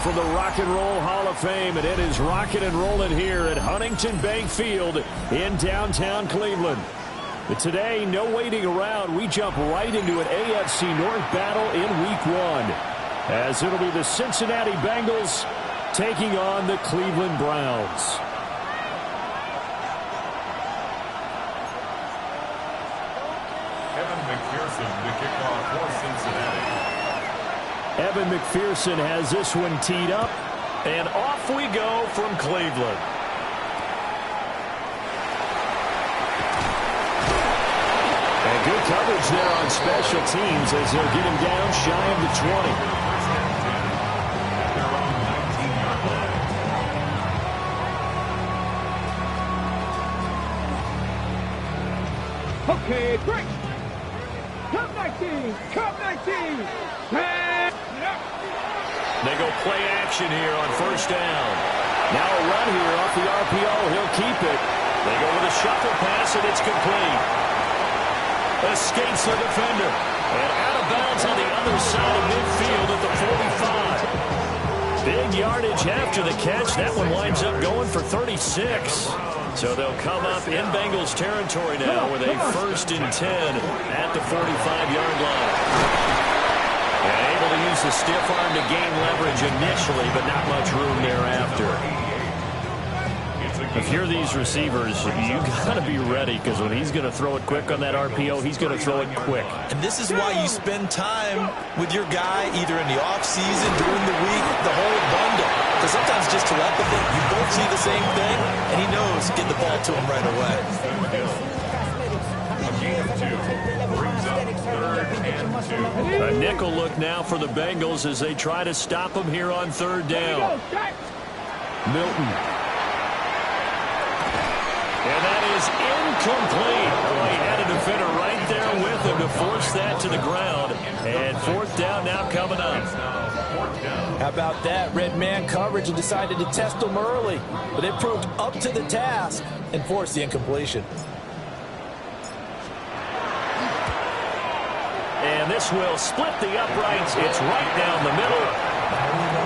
from the Rock and Roll Hall of Fame, and it is rocking and rolling here at Huntington Bank Field in downtown Cleveland. But today, no waiting around. We jump right into an AFC North battle in Week 1, as it'll be the Cincinnati Bengals taking on the Cleveland Browns. Evan McPherson has this one teed up, and off we go from Cleveland. And good coverage there on special teams as they'll get him down shy of the 20. Okay, great. Come 19, come 19. They go play action here on first down. Now a run here off the RPO. He'll keep it. They go with a shuffle pass, and it's complete. Escapes the defender. And out of bounds on the other side of midfield at the 45. Big yardage after the catch. That one winds up going for 36. So they'll come up in Bengals territory now with a 1st and 10 at the 45-yard line. And able to use the stiff arm to gain leverage initially, but not much room thereafter. If you're these receivers, you got to be ready, because when he's going to throw it quick on that RPO, he's going to throw it quick. And this is why you spend time with your guy either in the offseason, during the week, the whole bundle. Because sometimes just telepathy, you both see the same thing, and he knows get the ball to him right away. A nickel look now for the Bengals as they try to stop him here on 3rd down. Milton. And that is incomplete. Well, he had a defender right there with him to force that to the ground. And 4th down now coming up. How about that? Red man coverage and decided to test him early. But it proved up to the task and forced the incompletion. And this will split the uprights. It's right down the middle.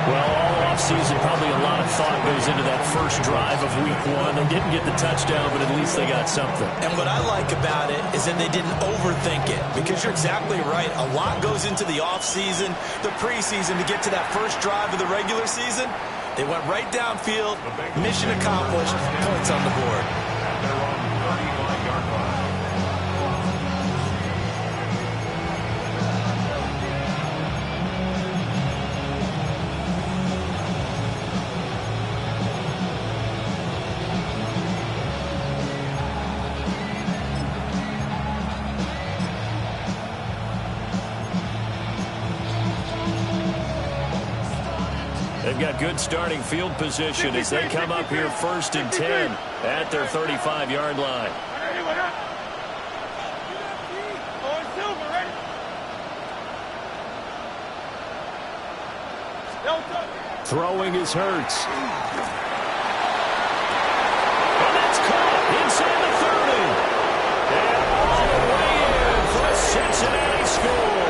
Well, all offseason, probably a lot of thought goes into that first drive of Week 1. They didn't get the touchdown, but at least they got something. And what I like about it is that they didn't overthink it, because you're exactly right. A lot goes into the offseason, the preseason, to get to that first drive of the regular season. They went right downfield, mission accomplished, points on the board. They've got good starting field position as they come up here 1st and 10 at their 35-yard line. Throwing is Hurts. And that's caught inside the 30. And all the way in for a Cincinnati score.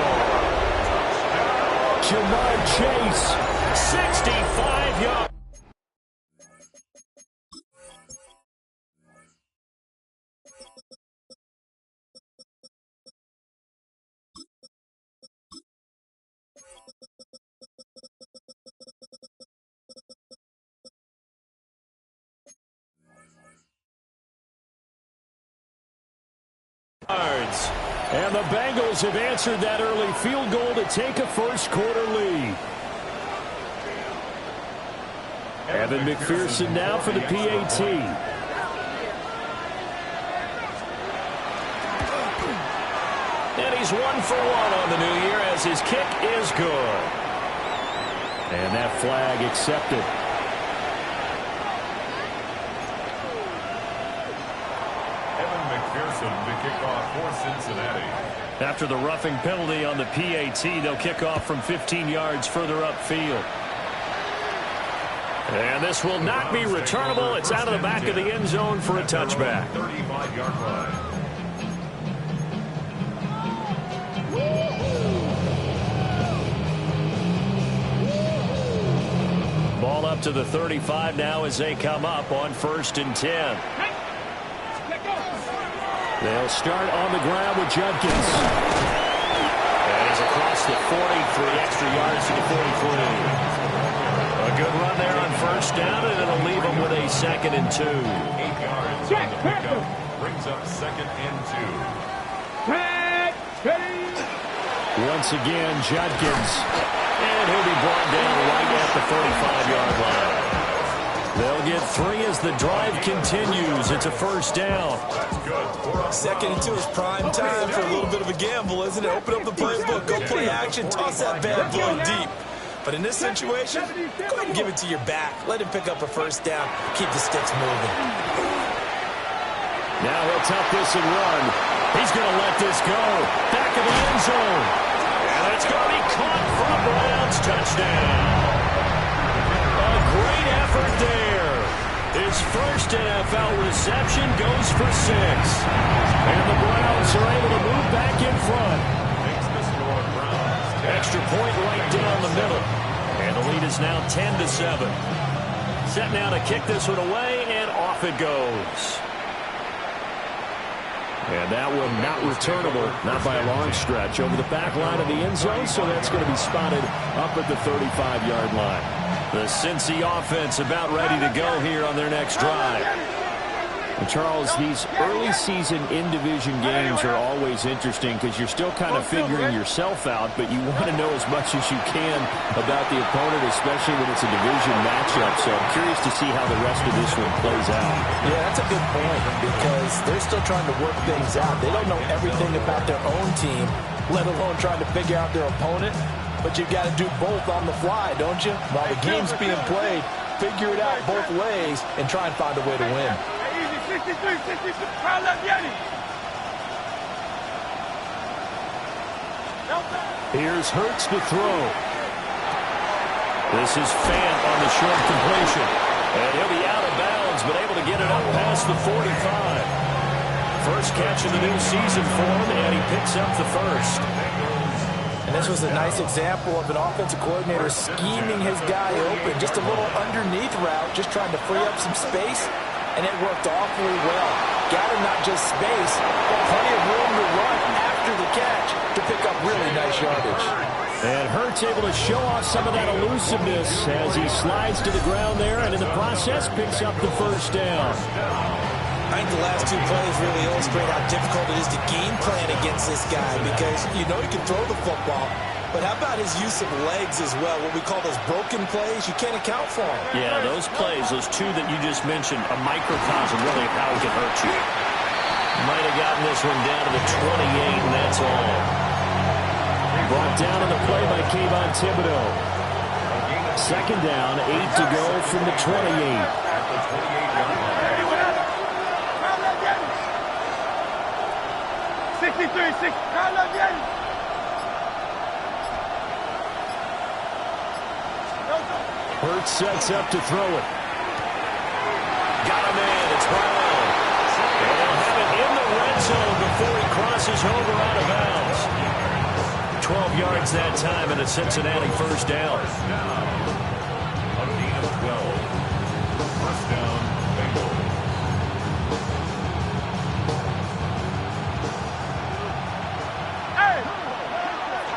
Jamar Chase, 65 yards. And the Bengals have answered that early field goal to take a first-quarter lead. Evan McPherson now for the PAT. And he's 1 for 1 on the new year as his kick is good. And that flag accepted. The kickoff for Cincinnati. After the roughing penalty on the PAT, they'll kick off from 15 yards further upfield. And this will not be returnable. It's out of the back of the end zone for a touchback. 35-yard line. Ball up to the 35 now as they come up on 1st and 10. They'll start on the ground with Judkins. And he's across the 40 for the extra yards to the 43. A good run there on 1st down, and it'll leave them with a 2nd and 2. 8 yards. Brings up 2nd and 2. Once again, Judkins. And he'll be brought down right at the 45-yard line. They'll get 3 as the drive continues. It's a 1st down. 2nd and 2 is prime time for a little bit of a gamble, isn't it? Open up the playbook, go play action, toss that bad boy deep. But in this situation, go ahead and give it to your back. Let him pick up a 1st down. Keep the sticks moving. Now he'll tuck this and run. He's going to let this go. Back of the end zone. And it's going to be caught for a Browns touchdown. A great effort there. His first NFL reception goes for 6. And the Browns are able to move back in front. Extra point right down the middle. And the lead is now 10-7. Set now to kick this one away, and off it goes. And that one not returnable, not by a long stretch, over the back line of the end zone, so that's going to be spotted up at the 35-yard line. The Cincy offense about ready to go here on their next drive. And Charles, these early season in-division games are always interesting because you're still kind of figuring yourself out, but you want to know as much as you can about the opponent, especially when it's a division matchup. So I'm curious to see how the rest of this one plays out. Yeah, that's a good point because they're still trying to work things out. They don't know everything about their own team, let alone trying to figure out their opponent. But you've got to do both on the fly, don't you? While the game's being played, figure it out both ways and try and find a way to win. 63, 63, crowd left Yeti. Here's Hurts to throw. This is Fant on the short completion. And he'll be out of bounds, but able to get it up past the 45. First catch of the new season for him, and he picks up the first. And this was a nice example of an offensive coordinator scheming his guy open. Just a little underneath route, just trying to free up some space. And it worked awfully well. Got him not just space, but plenty of room to run after the catch to pick up really nice yardage. And Hurts able to show off some of that elusiveness as he slides to the ground there, and in the process picks up the 1st down. I think the last 2 plays really illustrate how difficult it is to game plan against this guy because you know he can throw the football. But how about his use of legs as well, what we call those broken plays? You can't account for them. Yeah, those plays, those 2 that you just mentioned, a microcosm really of how he can hurt you. Might have gotten this one down to the 28, and that's all. Brought down on the play by Kayvon Thibodeau. 2nd down, 8 to go from the 28. 63, 6, crowd left Yeti. Hurts sets up to throw it. Got a man. It's Brown. And they'll have it in the red zone before he crosses over out of bounds. 12 yards that time and a Cincinnati 1st down. A gain of 12. 1st down, Bengals. Hey!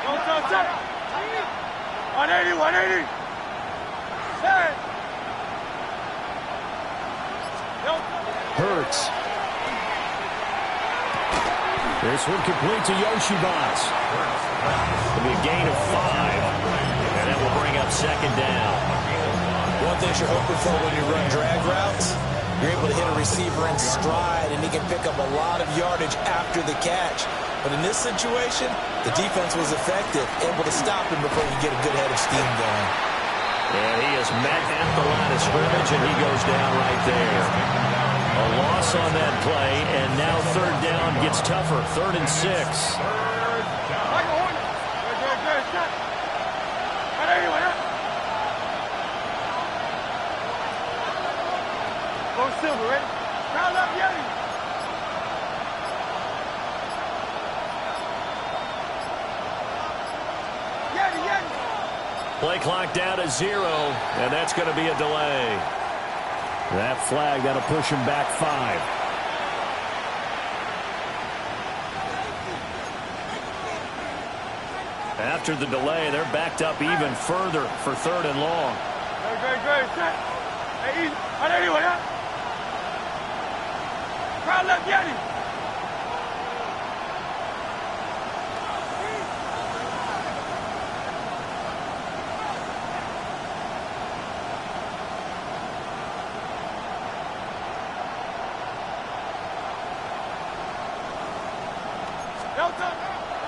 Don't touch. 180, 180. Hey! Hurts. This one complete to Yoshibas. It'll be a gain of 5. And that will bring up 2nd down. One thing you're hoping for when you run drag routes, you're able to hit a receiver in stride, and he can pick up a lot of yardage after the catch. But in this situation, the defense was effective, able to stop him before he get a good head of steam going. And he is met at the line of scrimmage, and he goes down right there. A loss on that play, and now 3rd down gets tougher. 3rd and 6. Go Silver, ready? Crowd up, Yeti. Play clock down to 0, and that's going to be a delay. That flag, that'll push him back 5. After the delay, they're backed up even further for 3rd and long. Great. Hey, crowd left, get him.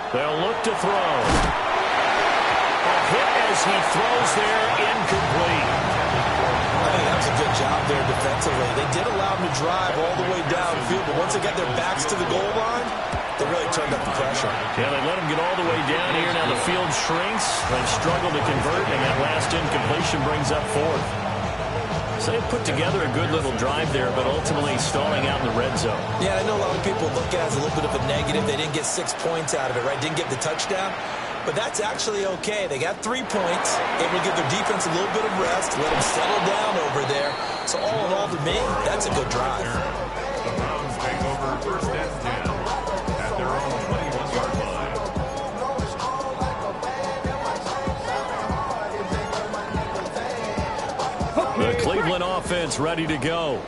They'll look to throw. A hit as he throws there, incomplete. I think that was a good job there defensively. They did allow him to drive all the way downfield, but once they got their backs to the goal line, they really turned up the pressure. Yeah, they let him get all the way down here. Now the field shrinks. They struggle to convert, and that last incompletion brings up 4th. So they put together a good little drive there, but ultimately stalling out in the red zone. Yeah, I know a lot of people look at it as a little bit of a negative. They didn't get 6 points out of it, right? Didn't get the touchdown. But that's actually okay. They got 3 points, able to give their defense a little bit of rest, let them settle down over there. So all in all, to me, that's a good drive. The Browns take over 1st and 10 at their own 21-yard line. The Cleveland offense ready to go.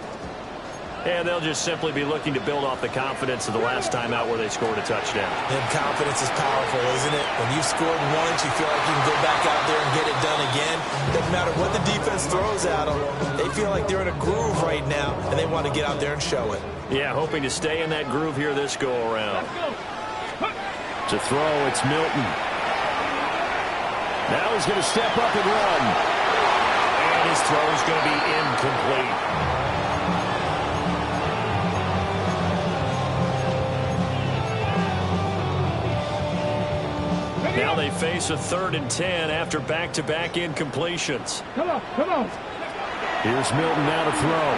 And they'll just simply be looking to build off the confidence of the last time out where they scored a touchdown. And confidence is powerful, isn't it? When you've scored once, you feel like you can go back out there and get it done again. Doesn't matter what the defense throws at them. They feel like they're in a groove right now, and they want to get out there and show it. Yeah, hoping to stay in that groove here this go-around. To throw, it's Milton. Now he's going to step up and run. And his throw is going to be incomplete. Now they face a 3rd and 10 after back-to-back incompletions. Come on. Here's Milton now to throw.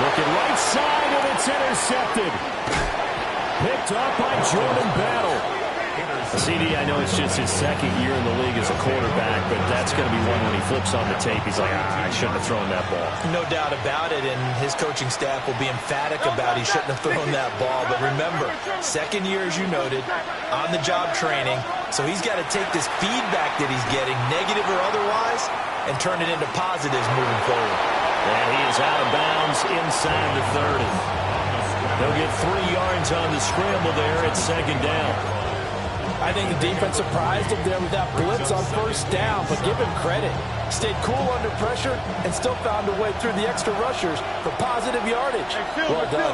Looking right side, and it's intercepted. Picked up by Jordan Battle. CD, I know it's just his 2nd year in the league as a quarterback, but that's going to be one when he flips on the tape. He's like, I shouldn't have thrown that ball. No doubt about it, and his coaching staff will be emphatic about he shouldn't have thrown that ball. But remember, 2nd year, as you noted, on-the-job training, so he's got to take this feedback that he's getting, negative or otherwise, and turn it into positives moving forward. And he is out of bounds inside the 30. They'll get 3 yards on the scramble there at 2nd down. I think the defense surprised him there with that blitz on 1st down, but give him credit. Stayed cool under pressure and still found a way through the extra rushers for positive yardage. Well done.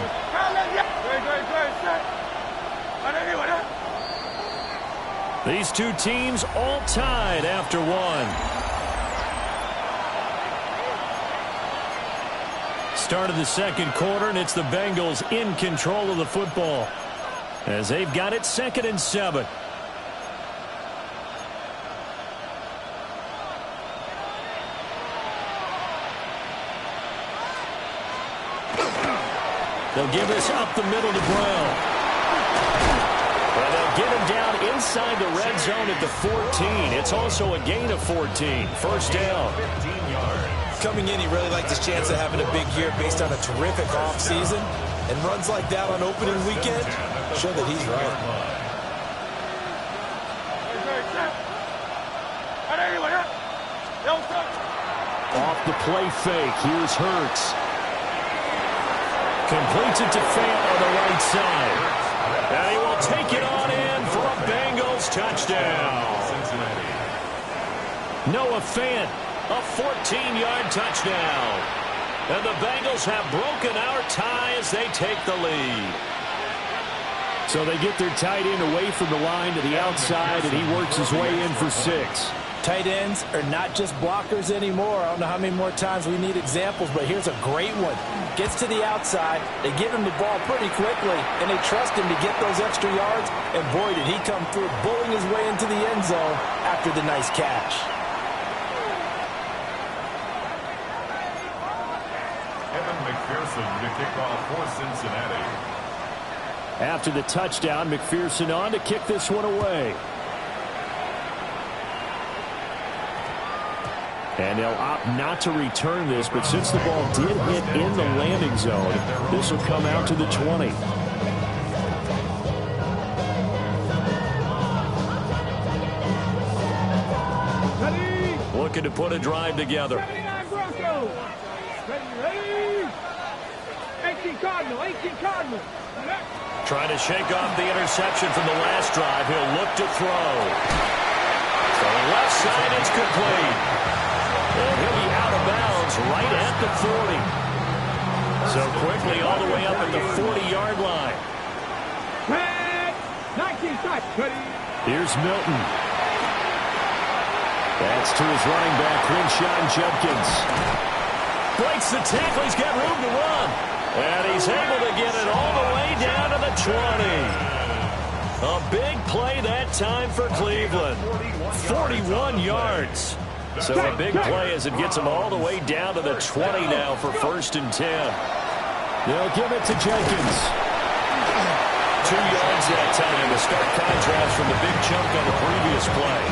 These two teams all tied after 1. Start of the 2nd quarter, and it's the Bengals in control of the football as they've got it 2nd and 7. They'll give this up the middle to Brown. Well, they'll get him down inside the red zone at the 14. It's also a gain of 14. 1st down. 15 yards. Coming in, he really liked his chance of having a big year based on a terrific offseason. And runs like that on opening weekend show that he's right. Off the play fake. Here's Hurts. Completes it to Fant on the right side. And he will take it on in for a Bengals touchdown. Noah Fant, a 14-yard touchdown. And the Bengals have broken our tie as they take the lead. So they get their tight end away from the line to the outside, and he works his way in for 6. Tight ends are not just blockers anymore. I don't know how many more times we need examples, but here's a great one. Gets to the outside, they give him the ball pretty quickly, and they trust him to get those extra yards, and boy, did he come through, bulling his way into the end zone after the nice catch. Evan McPherson to kick off for Cincinnati. After the touchdown, McPherson on to kick this one away. And they'll opt not to return this, but since the ball did hit in the landing zone, this will come out to the 20. Looking to put a drive together. 79 Broncos. Ready. 18 Cardinal. 18 Cardinal. Trying to shake off the interception from the last drive. He'll look to throw. To the left side, it's complete. And he'll be out of bounds right at the 40. So quickly all the way up at the 40-yard line. 19 touch. Here's Milton. That's to his running back, Quinshawn Judkins. Breaks the tackle. He's got room to run. And he's able to get it all the way down to the 20. A big play that time for Cleveland. 41 yards. So a big play as it gets him all the way down to the 20 now for 1st and 10. They'll give it to Jenkins. 2 yards that time. A stark contrast from the big chunk on the previous play.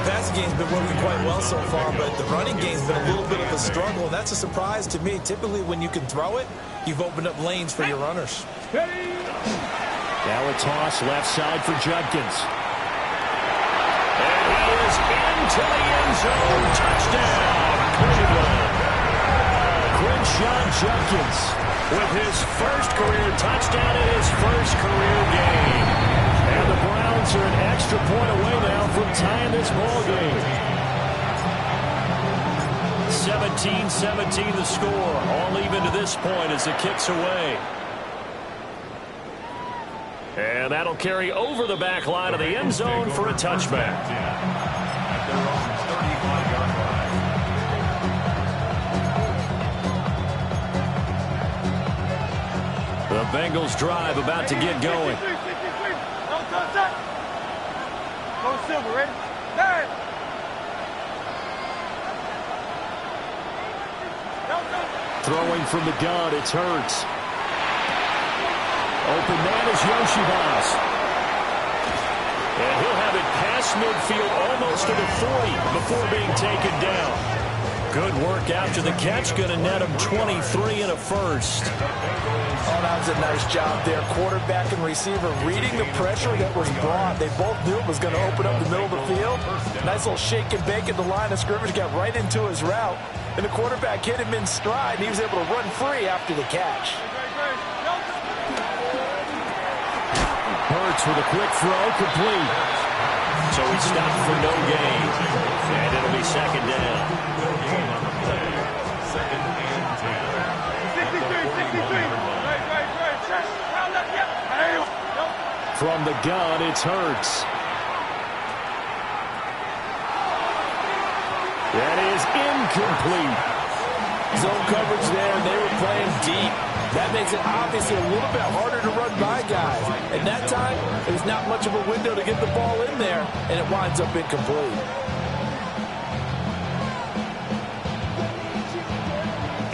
Passing game's been working quite well so far, but the running game's been a little bit of a struggle, and that's a surprise to me. Typically, when you can throw it, you've opened up lanes for your runners. Now a toss left side for Judkins. And he is into the end zone. Touchdown, Cleveland. Quinshawn Judkins with his first career touchdown in his first career game. And the Browns are an extra point away now from tying this ball game. 17-17 the score. All even to this point as the kick's away. And that'll carry over the back line of the end zone for a touchback. The Bengals drive about to get going. Go Silver, ready? Nine. Throwing from the gun, it's Hurts. Open man is Yoshibas. And he'll have it past midfield almost to the 40 before being taken down. Good work after the catch. Going to net him 23 and a first. Oh, that was a nice job there. Quarterback and receiver reading the pressure that was brought. They both knew it was going to open up the middle of the field. Nice little shake and bake at the line of scrimmage. Got right into his route. And the quarterback hit him in stride, and he was able to run free after the catch. Hurts with a quick throw, complete. So he stopped for no gain. And it'll be second down. Second and 10. From the gun, it's Hurts. That is incomplete. Zone coverage there, and they were playing deep. That makes it obviously a little bit harder to run by guys. At that time, there's not much of a window to get the ball in there, and it winds up incomplete.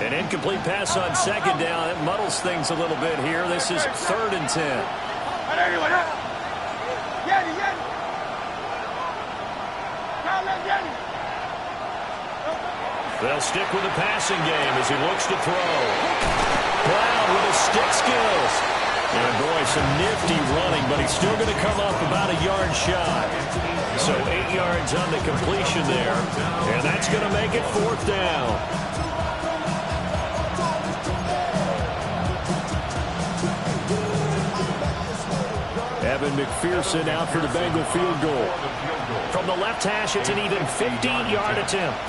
An incomplete pass on second down. It muddles things a little bit here. This is 3rd and 10. They'll stick with the passing game as he looks to throw. Brown with his stick skills. And boy, some nifty running, but he's still going to come up about a yard shy. So 8 yards on the completion there. And that's going to make it 4th down. Evan McPherson out for the Bengal field goal. From the left hash, it's an even 15-yard attempt.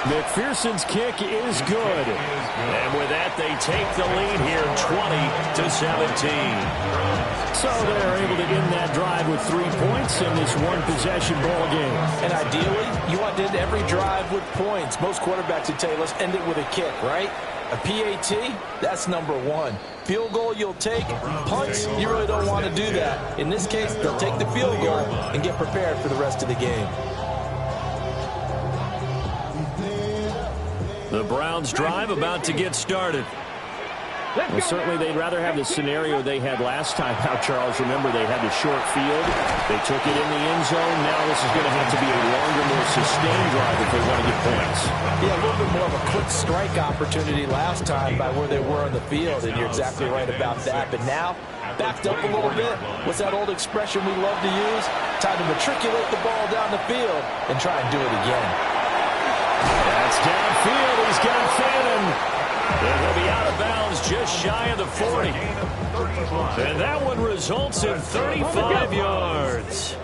McPherson's kick is good. And with that, they take the lead here 20-17. So they're able to end that drive with 3 points in this one-possession ball game. And ideally, you want to end every drive with points. Most quarterbacks would tell you, let's end it with a kick, right? A PAT, that's number 1. Field goal you'll take. Punts, you really don't want to do that. In this case, they'll take the field goal and get prepared for the rest of the game. The Browns drive about to get started. Well, certainly they'd rather have the scenario they had last time out, Charles. Remember, they had the short field. They took it in the end zone. Now this is going to have to be a longer, more sustained drive if they want to get points. Yeah, a little bit more of a quick strike opportunity last time by where they were on the field, and you're exactly right about that. But now, backed up a little bit. What's that old expression we love to use? Time to matriculate the ball down the field and try and do it again. That's downfield. He's got Fannin. They'll be out of bounds just shy of the 40. And that one results in 35 yards.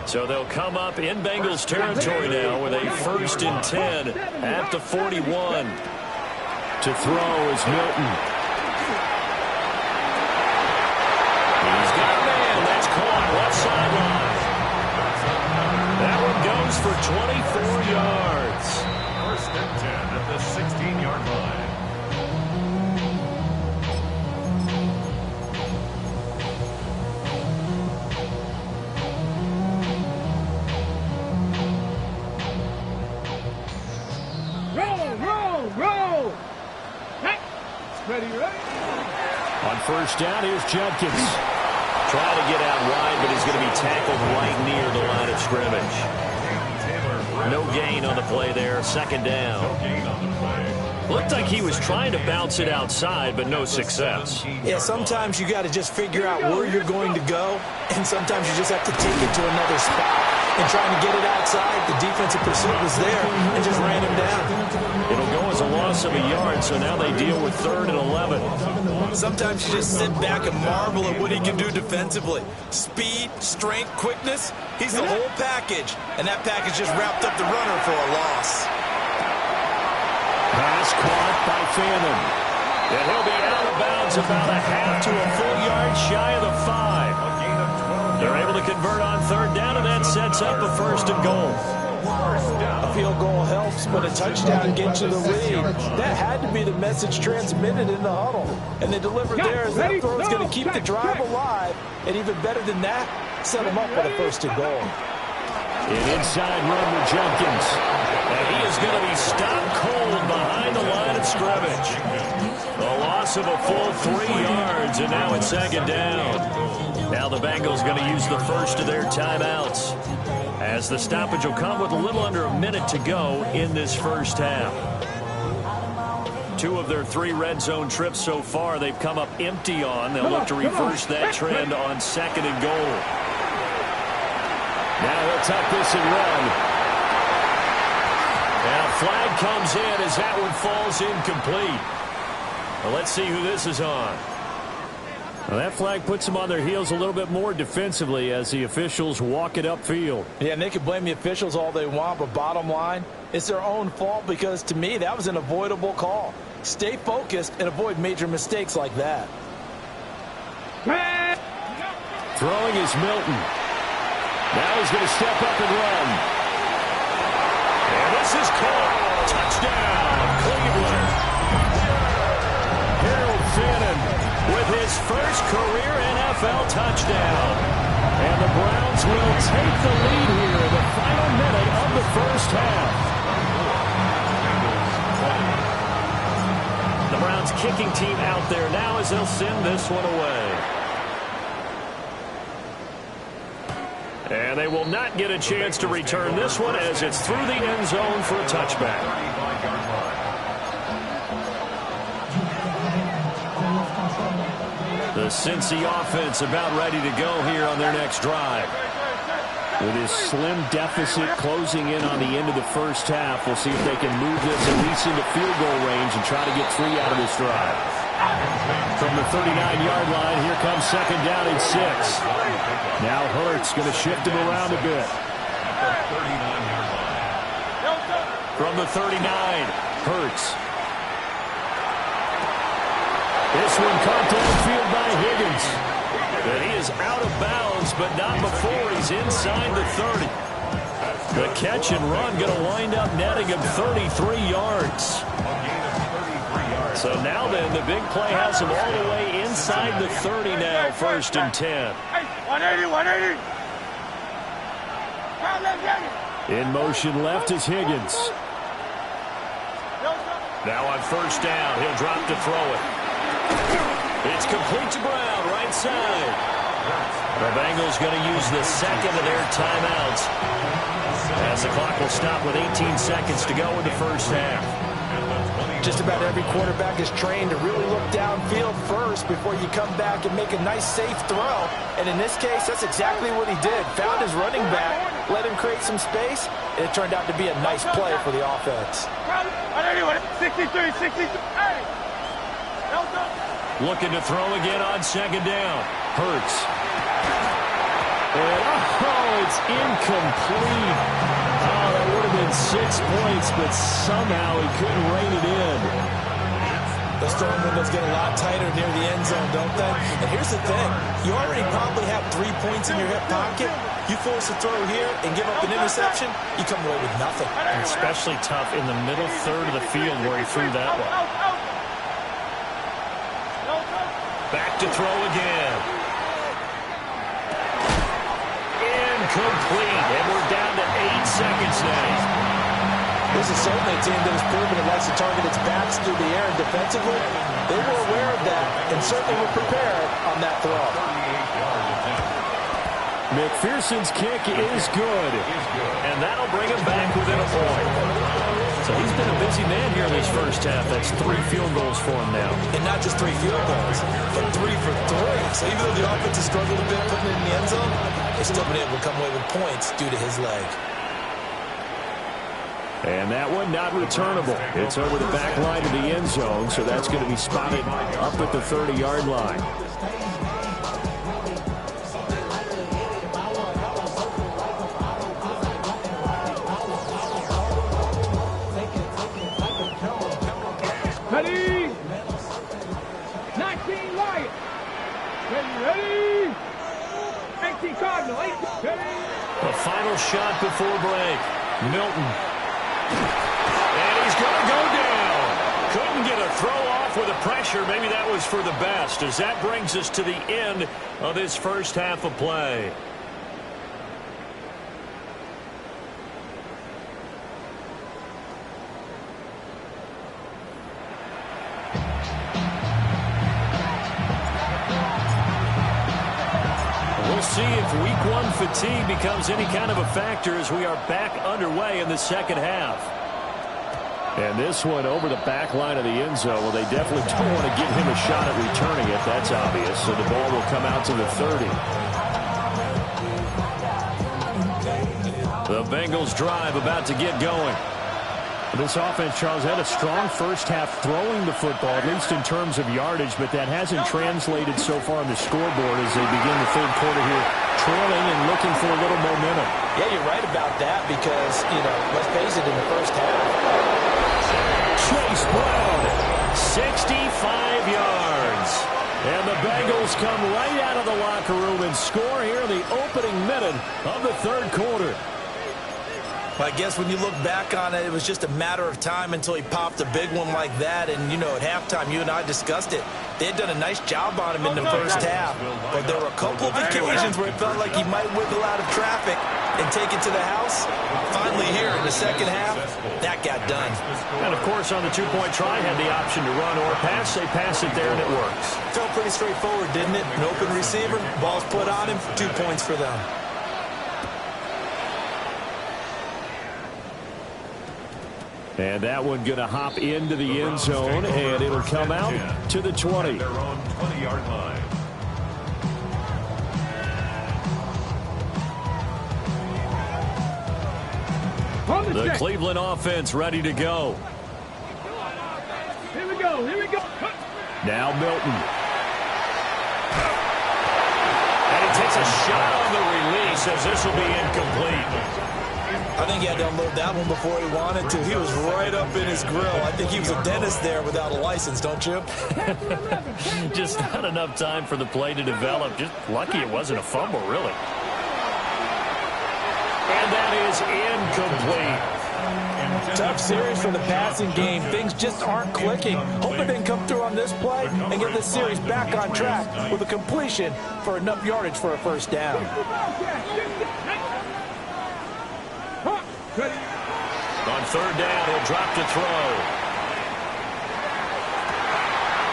So they'll come up in Bengals territory now with a 1st and 10 at the 41. To throw is Milton. He's got a man. That's caught left sideline. That one goes for 24 yards. 1st and 10 at the 16-yard line. Roll. Ready. On 1st down, here's Judkins. Trying to get out wide, but he's going to be tackled right near the line of scrimmage. No gain on the play there. 2nd down. Looked like he was trying to bounce it outside, but no success. Yeah, sometimes you got to just figure out where you're going to go, and sometimes you just have to take it to another spot. And trying to get it outside, the defensive pursuit was there and just ran him down. It'll go as a loss of a yard, so now they deal with 3rd and 11. Sometimes you just sit back and marvel at what he can do defensively. Speed, strength, quickness, he's the whole package. And that package just wrapped up the runner for a loss. Pass caught by Fannin. And he'll be out of bounds about a half to a full yard shy of the 5. They're able to convert on 3rd down, and that sets up a 1st and goal. A field goal helps, but a touchdown gets you the lead. That had to be the message transmitted in the huddle. And they delivered there as that throw is going to keep the drive alive. And even better than that, set them up with a 1st and goal. An inside run with Jenkins. And he is going to be stopped cold behind the line of scrimmage. A loss of a full 3 yards, and now it's 2nd down. Now the Bengals going to use the first of their timeouts, as the stoppage will come with a little under a minute to go in this 1st half. 2 of their 3 red zone trips so far they've come up empty on. They'll look to reverse that trend on 2nd and goal. Now he'll tuck this and run. And a flag comes in as that one falls incomplete. Well, let's see who this is on. Well, that flag puts them on their heels a little bit more defensively as the officials walk it upfield. Yeah, and they can blame the officials all they want, but bottom line, it's their own fault because, to me, that was an avoidable call. Stay focused and avoid major mistakes like that. Throwing is Milton. Now he's going to step up and run. And this is caught. Touchdown, Cleveland. Harold Fannin with his first career NFL touchdown. And the Browns will take the lead here in the final minute of the 1st half. The Browns kicking team out there now as they'll send this one away. And they will not get a chance to return this one as it's through the end zone for a touchback. The Cincy offense about ready to go here on their next drive. With his slim deficit closing in on the end of the 1st half, we'll see if they can move this at least into field goal range and try to get 3 out of this drive. From the 39-yard line, here comes 2nd down and 6. Now Hurts going to shift him around a bit. From the 39, Hurts. This one caught downfield by Higgins. And he is out of bounds, but not before he's inside the 30. The catch and run going to wind up netting him 33 yards. So now then, the big play has him all the way inside the 30 now, 1st and 10. 180. In motion left is Higgins. Now on 1st down, he'll drop to throw it. It's complete to Brown, right side. The Bengals going to use the second of their timeouts as the clock will stop with 18 seconds to go in the first half. Just about every quarterback is trained to really look downfield first before you come back and make a nice, safe throw. And in this case, that's exactly what he did. Found his running back, let him create some space, and it turned out to be a nice play for the offense. 63, 63. Hey! Looking to throw again on second down. Hurts. And, it's incomplete. Oh, that would have been 6 points, but somehow he couldn't rein it in. Those throwing windows get a lot tighter near the end zone, don't they? And here's the thing. You already probably have 3 points in your hip pocket. You force a throw here and give up an interception, you come away with nothing. And especially tough in the middle third of the field where he threw that one. Back to throw again. Incomplete. And we're down to 8 seconds now. This is certainly a team that has proven it likes to target its backs through the air and defensively. They were aware of that and certainly were prepared on that throw. McPherson's kick is good. And that'll bring him back within a point. So he's been a busy man here in this first half. That's 3 field goals for him now. And not just 3 field goals, but 3 for 3. So even though the offense has struggled a bit putting it in the end zone, they've still been able to come away with points due to his leg. And that one not returnable. It's over the back line of the end zone, so that's going to be spotted up at the 30-yard line. Ready? 19 Lions. Ready? 18 Cardinal. 18. Ready? The final shot before break. Milton. And he's going to go down. Couldn't get a throw off with the pressure. Maybe that was for the best, as that brings us to the end of this first half of play. We'll see if week 1 fatigue becomes any kind of a factor as we are back underway in the second half. And this one over the back line of the end zone. Well, they definitely don't want to give him a shot at returning it. That's obvious. So the ball will come out to the 30. The Bengals drive about to get going. This offense, Charles, had a strong first half throwing the football, at least in terms of yardage, but that hasn't translated so far on the scoreboard as they begin the third quarter here, trailing and looking for a little momentum. Yeah, you're right about that because, let's face it, in the first half. Chase Brown, 65 yards. And the Bengals come right out of the locker room and score here in the opening minute of the third quarter. Well, I guess when you look back on it, it was just a matter of time until he popped a big one like that. And, at halftime, you and I discussed it. They had done a nice job on him in the first half. But there were a couple of occasions where it felt like he might wiggle out of traffic and take it to the house. Finally here in the second half, that got done. And, of course, on the two-point try, had the option to run or pass. They pass it there, and it works. Felt pretty straightforward, didn't it? An open receiver, ball's put on him, 2 points for them. And that one going to hop into the end zone, and it'll come out to the 20. Their own 20-yard line. The Cleveland offense ready to go. Here we go. Here we go. Now Milton. And he takes a shot on the release as this will be incomplete. I think he had to unload that one before he wanted to. He was right up in his grill. I think he was a dentist there without a license, don't you? Just not enough time for the play to develop. Just lucky it wasn't a fumble, really. And that is incomplete. Tough series for the passing game. Things just aren't clicking. Hoping they can come through on this play and get this series back on track with a completion for enough yardage for a first down. On third down, he'll drop to throw.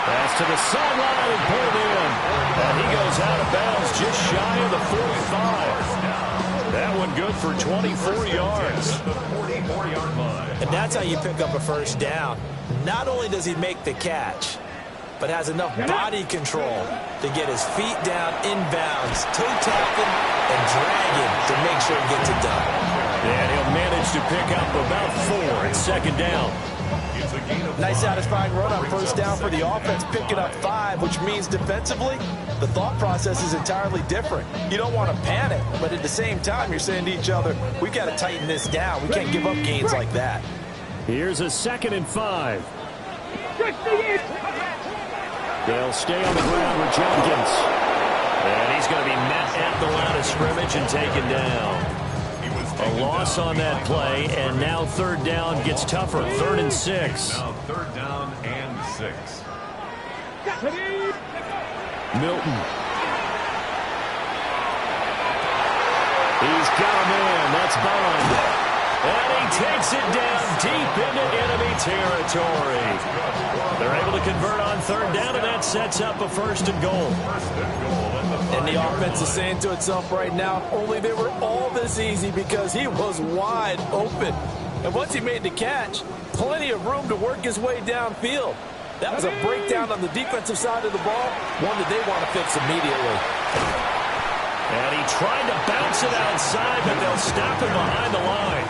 Pass to the sideline and pulled in. And he goes out of bounds just shy of the 45. That one good for 24 yards. And that's how you pick up a first down. Not only does he make the catch, but has enough body control to get his feet down inbounds, toe tapping and dragging to make sure he gets it done. And he'll manage to pick up about 4 at second down. Nice satisfying run on first down for the offense, picking up 5, which means defensively, the thought process is entirely different. You don't want to panic, but at the same time, you're saying to each other, we've got to tighten this down. We can't give up gains like that. Here's a 2nd and 5. They'll stay on the ground with Jenkins. And he's going to be met at the line of scrimmage and taken down. A loss on that play, and now 3rd down gets tougher. 3rd and 6. Now 3rd down and 6. Milton. He's got a man. That's Bond. And he takes it down deep into enemy territory. They're able to convert on 3rd down, and that sets up a 1st and goal. And the offense is saying to itself right now, only they were all this easy because he was wide open. And once he made the catch, plenty of room to work his way downfield. That was a breakdown on the defensive side of the ball, one that they want to fix immediately. And he tried to bounce it outside, but they'll stop him behind the line.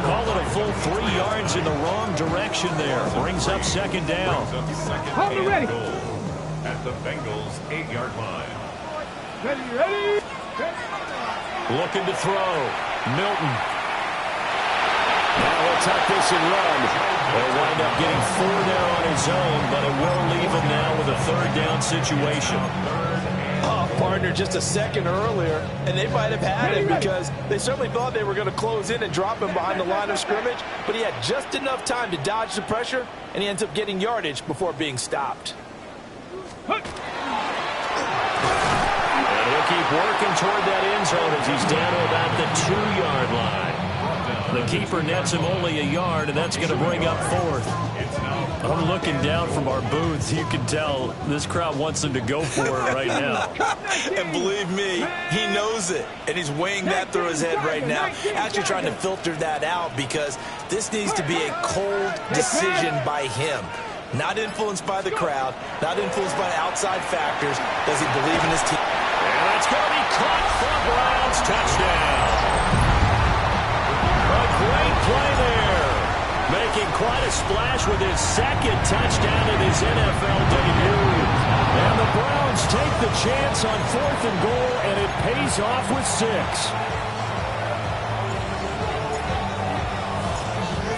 Call it a full 3 yards in the wrong direction there. Brings up 2nd down. Hold it ready. At the Bengals' 8-yard line. Ready. Looking to throw. Milton. Now he'll tuck this and run. They'll wind up getting 4 there on his own, but it will leave him now with a 3rd down situation. Partner just a second earlier, and they might have had it because they certainly thought they were going to close in and drop him behind the line of scrimmage, but he had just enough time to dodge the pressure, and he ends up getting yardage before being stopped. And he'll keep working toward that end zone as he's down to about the 2-yard line. The keeper nets him only a yard, and that's going to bring up 4th. I'm looking down from our booth. You can tell this crowd wants him to go for it right now. And believe me, he knows it, and he's weighing that through his head right now, actually trying to filter that out because this needs to be a cold decision by him. Not influenced by the crowd, not influenced by outside factors. Does he believe in his team? And that's going to be caught for Browns. Touchdown. A great play there. Making quite a splash with his 2nd touchdown in his NFL debut. And the Browns take the chance on 4th and goal, and it pays off with 6.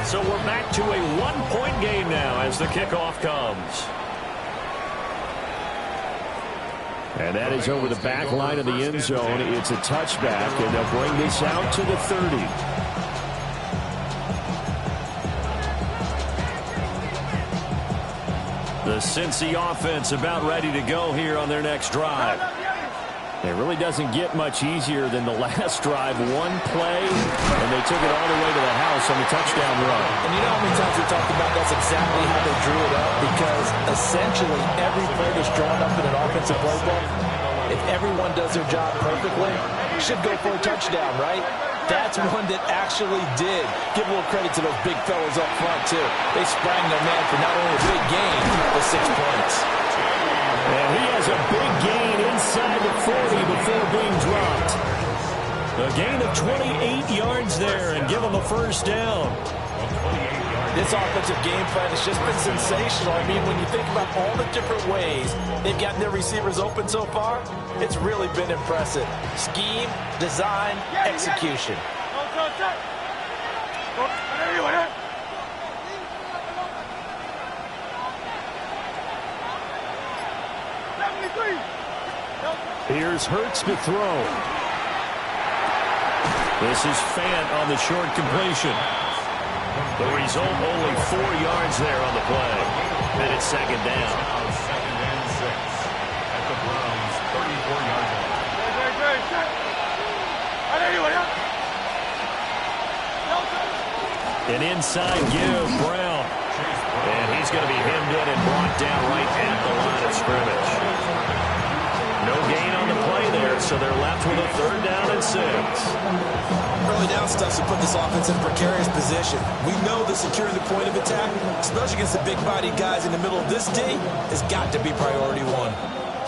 So we're back to a 1-point game now as the kickoff comes. And that is over the back line of the end zone. It's a touchback, and they'll bring this out to the 30. The Cincy offense about ready to go here on their next drive. It really doesn't get much easier than the last drive. 1 play, and they took it all the way to the house on the touchdown run. And you know how many times we talked about that's exactly how they drew it up, because essentially every play that's drawn up in an offensive playbook, if everyone does their job perfectly, should go for a touchdown, right? That's one that actually did. Give a little credit to those big fellas up front, too. They sprang their man for not only a big gain, but 6 points. And he has a big gain inside the 40 before being dropped. A gain of 28 yards there and give him a 1st down. This offensive game plan has just been sensational. I mean, when you think about all the different ways they've gotten their receivers open so far, it's really been impressive. Scheme, design, execution. Here's Hurts to throw. This is Fant on the short completion. The result, only 4 yards there on the play. And it's 2nd down. 2nd and 6 at the Browns' 34-yard line. An inside give, Brown. And he he's going to be hemmed in and brought down right at the line of scrimmage. No gain on the play there, so they're left with a 3rd down and 6. Early down stuff to put this offense in a precarious position. We know that securing the point of attack, especially against the big-bodied guys in the middle of this D, has got to be priority 1.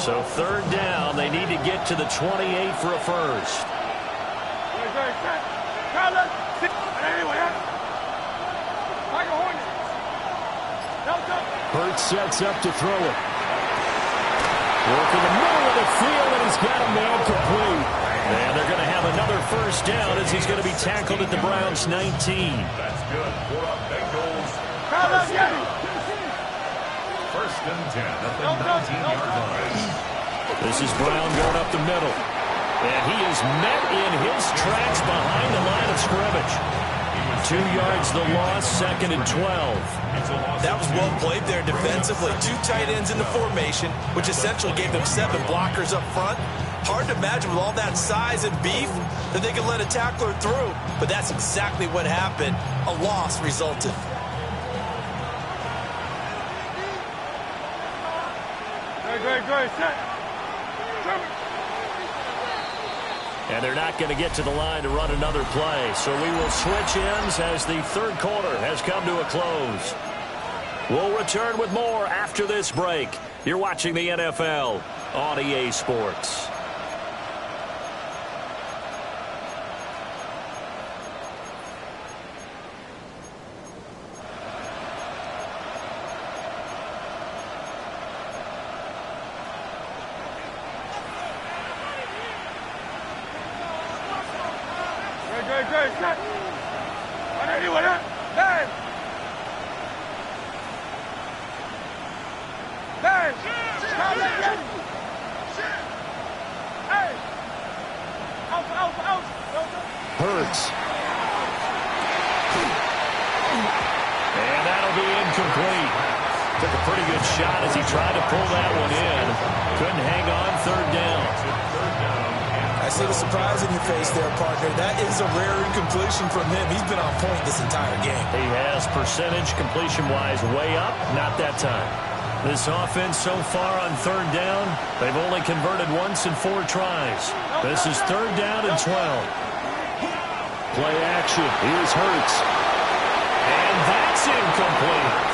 So 3rd down, they need to get to the 28 for a first. Hurts sets up to throw it. Work in the middle of the field, and he's got him there complete. And they're going to have another first down as he's going to be tackled at the Browns' 19. That's good for a Bengals first and 10 at the 19-yard line. This is Brown going up the middle. And he is met in his tracks behind the line of scrimmage. 2 yards the loss, 2nd and 12. That was well played there defensively. 2 tight ends in the formation, which essentially gave them 7 blockers up front. Hard to imagine with all that size and beef that they could let a tackler through. But that's exactly what happened. A loss resulted. Great. Set. And they're not going to get to the line to run another play. So we will switch ends as the 3rd quarter has come to a close. We'll return with more after this break. You're watching the NFL on EA Sports. Great. Set. Hurts. And that'll be incomplete. Took a pretty good shot as he tried to pull that one in. Couldn't hang on, 3rd down. I see the surprise in your face there, partner. That is a rare incompletion from him. He's been on point this entire game. He has percentage completion-wise way up, not that time. This offense so far on 3rd down, they've only converted once in 4 tries. This is 3rd down and 12. Play action. Here's Hurts. And that's incomplete.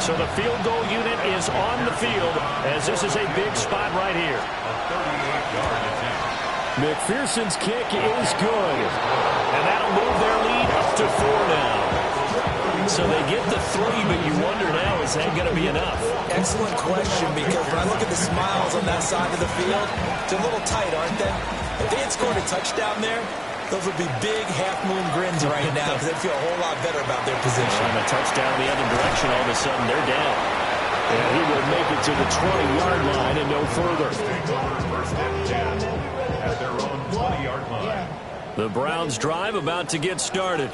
So the field goal unit is on the field as this is a big spot right here. McPherson's kick is good. And that'll move their lead up to 4 now. So they get the 3, but you wonder now, is that going to be enough? Excellent question, because when I look at the smiles on that side of the field, they're a little tight, aren't they? If they had scored a touchdown there, those would be big half-moon grins right now because they'd feel a whole lot better about their position. And a touchdown the other direction, all of a sudden they're down. And he will make it to the 20-yard line and no further. First and 10 at their own 20-yard line. The Browns drive about to get started.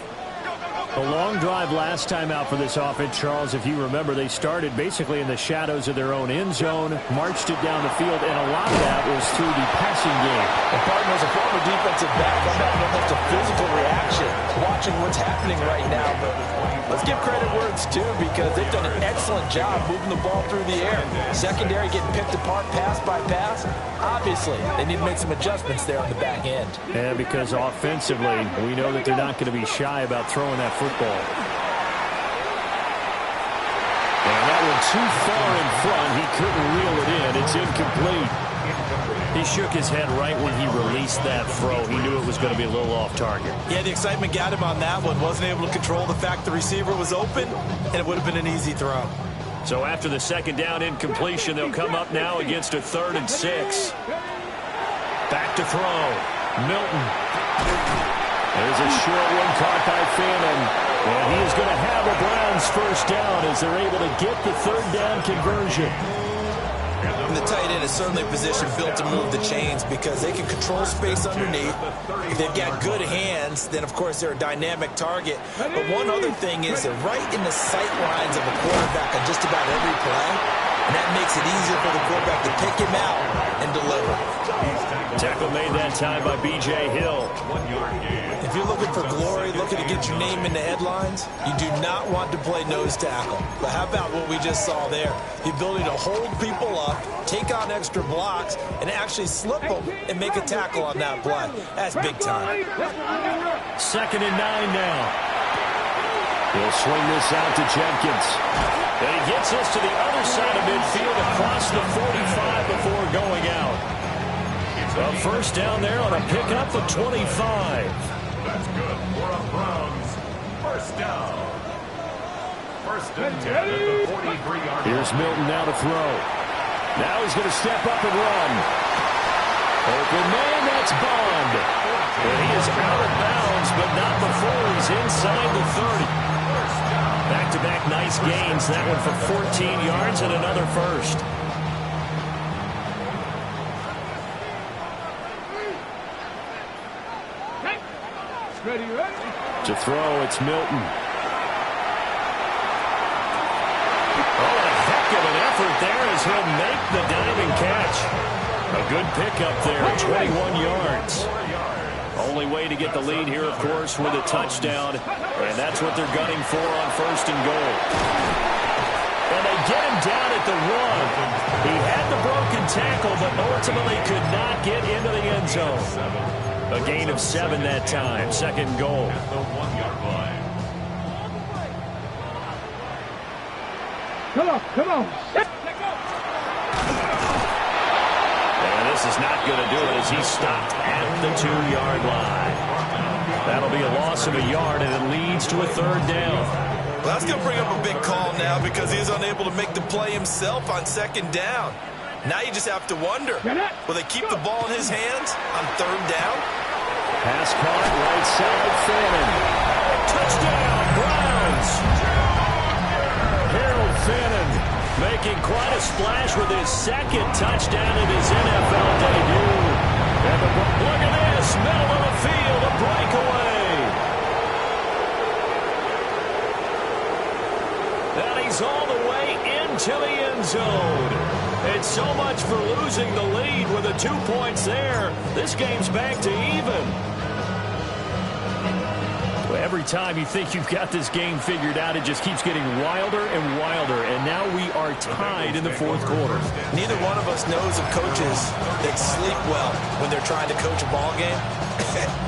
A long drive last time out for this offense, Charles. If you remember, they started basically in the shadows of their own end zone, marched it down the field, and a lot of that was through the passing game. And partner, as a former defensive back, I'm having almost a physical reaction watching what's happening right now. But let's give credit where it's due, because they've done an excellent job moving the ball through the air. Secondary getting picked apart pass by pass. Obviously, they need to make some adjustments there on the back end. Yeah, because offensively, we know that they're not going to be shy about throwing that football. And that one too far in front. He couldn't reel it in. It's incomplete. He shook his head right when he released that throw. He knew it was going to be a little off target. Yeah, the excitement got him on that one. Wasn't able to control the fact the receiver was open, and it would have been an easy throw. So after the 2nd down incompletion, they'll come up now against a 3rd and 6. Back to throw. Milton. There's a short one caught by Phantom. And he is going to have a Browns first down as they're able to get the 3rd down conversion. And the tight end is certainly a position built to move the chains because they can control space underneath. If they've got good hands, then, of course, they're a dynamic target. But one other thing is they're right in the sight lines of a quarterback on just about every play. And that makes it easier for the quarterback to pick him out and deliver. Tackle made that time by B.J. Hill. 1 yard gain. If you're looking for glory, looking to get your name in the headlines, you do not want to play nose tackle. But how about what we just saw there? The ability to hold people up, take on extra blocks, and actually slip them and make a tackle on that play. That's big time. 2nd and 9 now. He'll swing this out to Jenkins. And he gets us to the other side of midfield across the 45 before going out. A first down there on a pickup of 25. That's good for a Browns first down. 1st and 10 at the 43-yard line. Here's Milton now to throw. Now he's going to step up and run. Open man, that's Bond. And he is out of bounds, but not before he's inside the 30. Back-to-back nice gains. That one for 14 yards and another first. Ready. To throw, it's Milton. Oh, a heck of an effort there as he'll make the diving catch. A good pickup there, 21 yards. Only way to get the lead here, of course, with a touchdown. And that's what they're gunning for on 1st and goal. And they get him down at the 1. He had the broken tackle, but ultimately could not get into the end zone. A gain of 7 that time. 2nd goal. At the 1-yard line. Come on. And this is not going to do it as he's stopped at the 2-yard line. That'll be a loss of a yard, and it leads to a 3rd down. Well, that's going to bring up a big call now because he is unable to make the play himself on 2nd down. Now you just have to wonder, will they keep the ball in his hands on 3rd down? Pass caught, right side, Fannin. Touchdown, Browns! Harold Fannin making quite a splash with his 2nd touchdown in his NFL debut. And look at this, middle of the field, a breakaway. And he's all the way into the end zone. It's so much for losing the lead with the 2 points there. This game's back to even. Well, every time you think you've got this game figured out, it just keeps getting wilder and wilder. And now we are tied in the 4th quarter. Neither one of us knows of coaches that sleep well when they're trying to coach a ball game.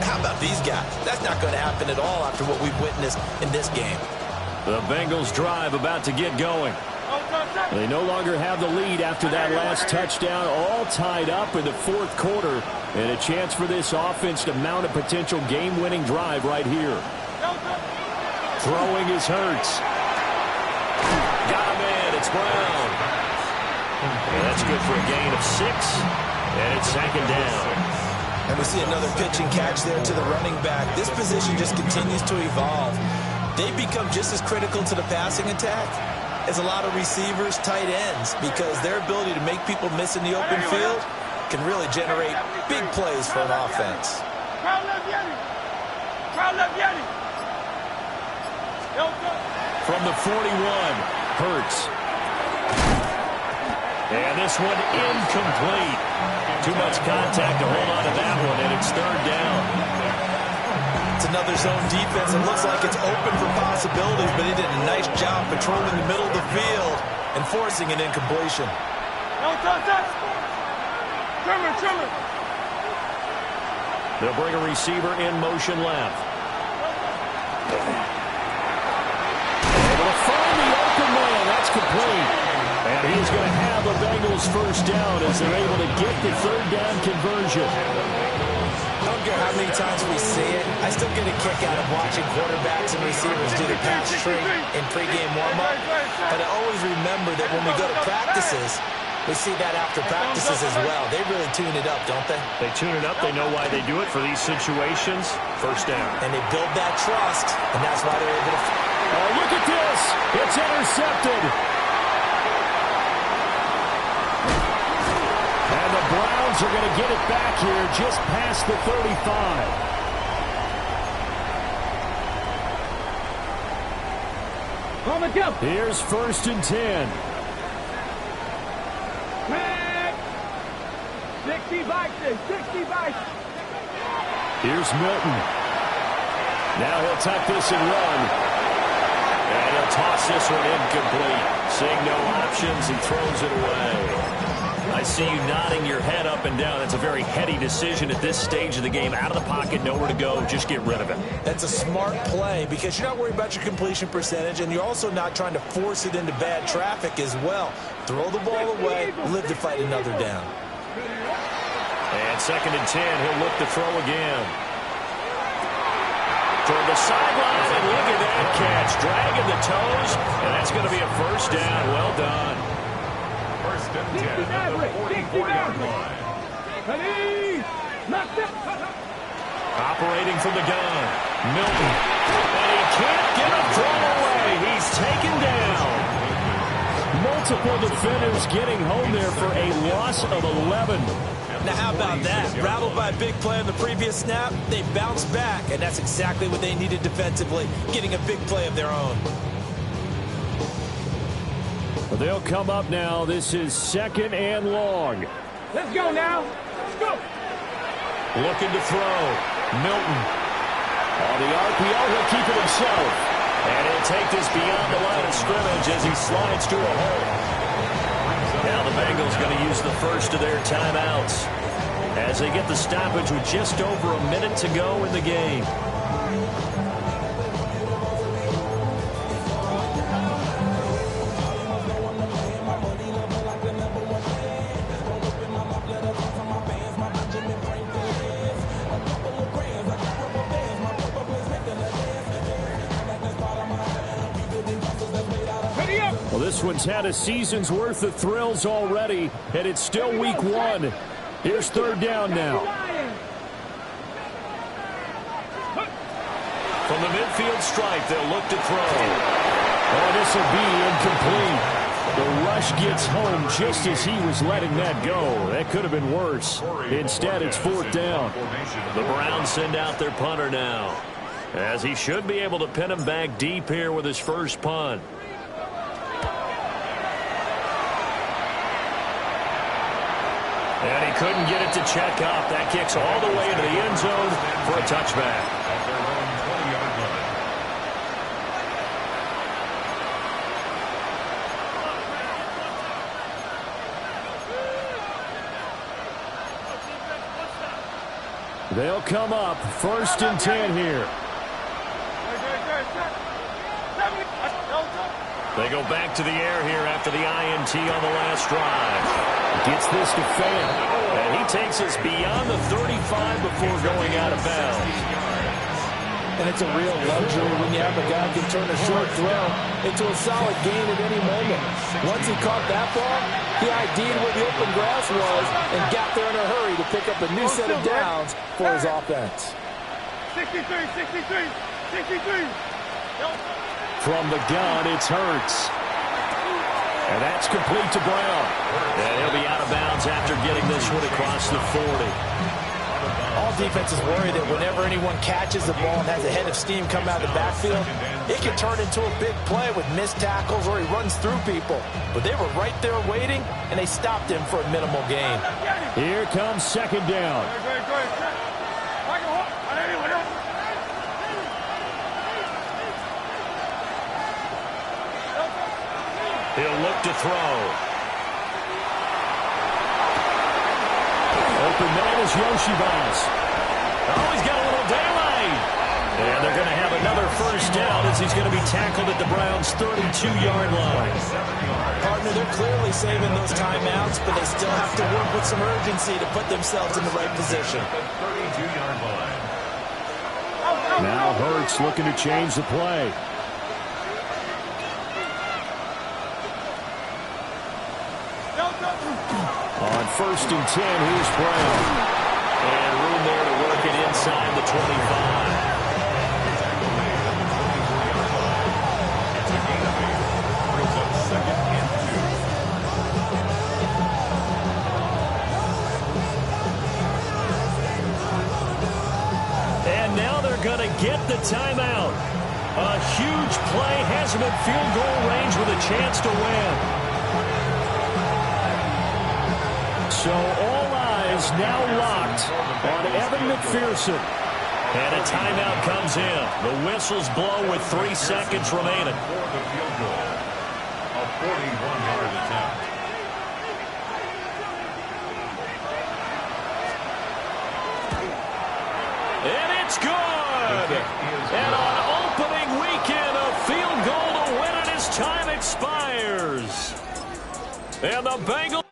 How about these guys? That's not going to happen at all after what we've witnessed in this game. The Bengals drive about to get going. They no longer have the lead after that last touchdown, all tied up in the 4th quarter, and a chance for this offense to mount a potential game-winning drive right here. Throwing is Hurts. Got him in, it's Brown. And that's good for a gain of 6, and it's 2nd down. And we see another pitch and catch there to the running back. This position just continues to evolve. They become just as critical to the passing attack as a lot of receivers, tight ends, because their ability to make people miss in the open field can really generate big plays for an offense. From the 41, Hurts. And this one incomplete. Too much contact to hold on to that one, and it's 3rd down. It's another zone defense. It looks like it's open for possibilities, but he did a nice job patrolling the middle of the field and forcing an incompletion. They'll bring a receiver in motion left. Able to find the open man. That's complete. And he's going to have the Bengals first down as they're able to get the 3rd down conversion. I don't care how many times we see it. I still get a kick out of watching quarterbacks and receivers do the pass tree in pregame warm-up. But I always remember that when we go to practices, we see that after practices as well. They really tune it up, don't they? They tune it up. They know why they do it for these situations. First down. And they build that trust, and that's why they're able to... Oh, look at this. It's intercepted. And the Browns are going to get it back here just past the 35. Here's 1st and 10. 6 60 Vikings, 60 Vikings. Here's Milton. Now he'll tuck this and run. And he'll toss this one incomplete. Seeing no options, he throws it away. I see you nodding your head up and down. That's a very heady decision at this stage of the game. Out of the pocket, nowhere to go. Just get rid of it. That's a smart play because you're not worried about your completion percentage, and you're also not trying to force it into bad traffic as well. Throw the ball away, live to fight another down. And 2nd and 10, he'll look to throw again. Toward the sideline, and look at that catch. Dragging the toes, and that's going to be a first down. Well done. First and 10 at the 44-yard line. Operating from the gun, Milton. And he can't get a throw away. He's taken down. Multiple defenders getting home there for a loss of 11. Now, how about that? Rattled by a big play on the previous snap, they bounced back, and that's exactly what they needed defensively, getting a big play of their own. They'll come up now. This is 2nd and long. Let's go now. Let's go. Looking to throw. Milton. On the RPO, he'll keep it himself. And he'll take this beyond the line of scrimmage as he slides to a hole. Now the Bengals going to use the first of their timeouts as they get the stoppage with just over a minute to go in the game. Well, this one's had a season's worth of thrills already, and it's still week 1. Here's 3rd down now. From the midfield stripe, they'll look to throw. Oh, this will be incomplete. The rush gets home just as he was letting that go. That could have been worse. Instead, it's 4th down. The Browns send out their punter now, as he should be able to pin him back deep here with his first punt. And he couldn't get it to check up. That kicks all the way into the end zone for a touchback. At their own 20-yard line. They'll come up 1st and 10 here. They go back to the air here after the INT on the last drive. Gets this to Fan. And he takes us beyond the 35 before going out of bounds. And it's a real luxury when you have a guy who can turn a short throw into a solid gain at any moment. Once he caught that ball, he ID'd where the open grass was and got there in a hurry to pick up a new set of downs for his offense. 63, 63, 63. From the gun, it's Hurts. And that's complete to Brown. And he'll be out of bounds after getting this one across the 40. All defenses worry that whenever anyone catches the ball and has a head of steam come out of the backfield, it can turn into a big play with missed tackles or he runs through people. But they were right there waiting, and they stopped him for a minimal gain. Here comes 2nd down. He'll look to throw. Open man is Yoshibas. Oh, he's got a little daylight. And they're going to have another first down as he's going to be tackled at the Browns' 32-yard line. Partner, they're clearly saving those timeouts, but they still have to work with some urgency to put themselves in the right position. 32-yard line. Now Hurts looking to change the play. On 1st and 10, here's Brown. And room there to work it inside the 25. And now they're going to get the timeout. A huge play has him at field goal range with a chance to win. So all eyes is now locked on Evan McPherson. And a timeout comes in. The whistle's blown with 3 seconds remaining. For the field goal. A 41-yard attempt. And it's good. And on opening weekend, a field goal to win it as time expires. And the Bengals.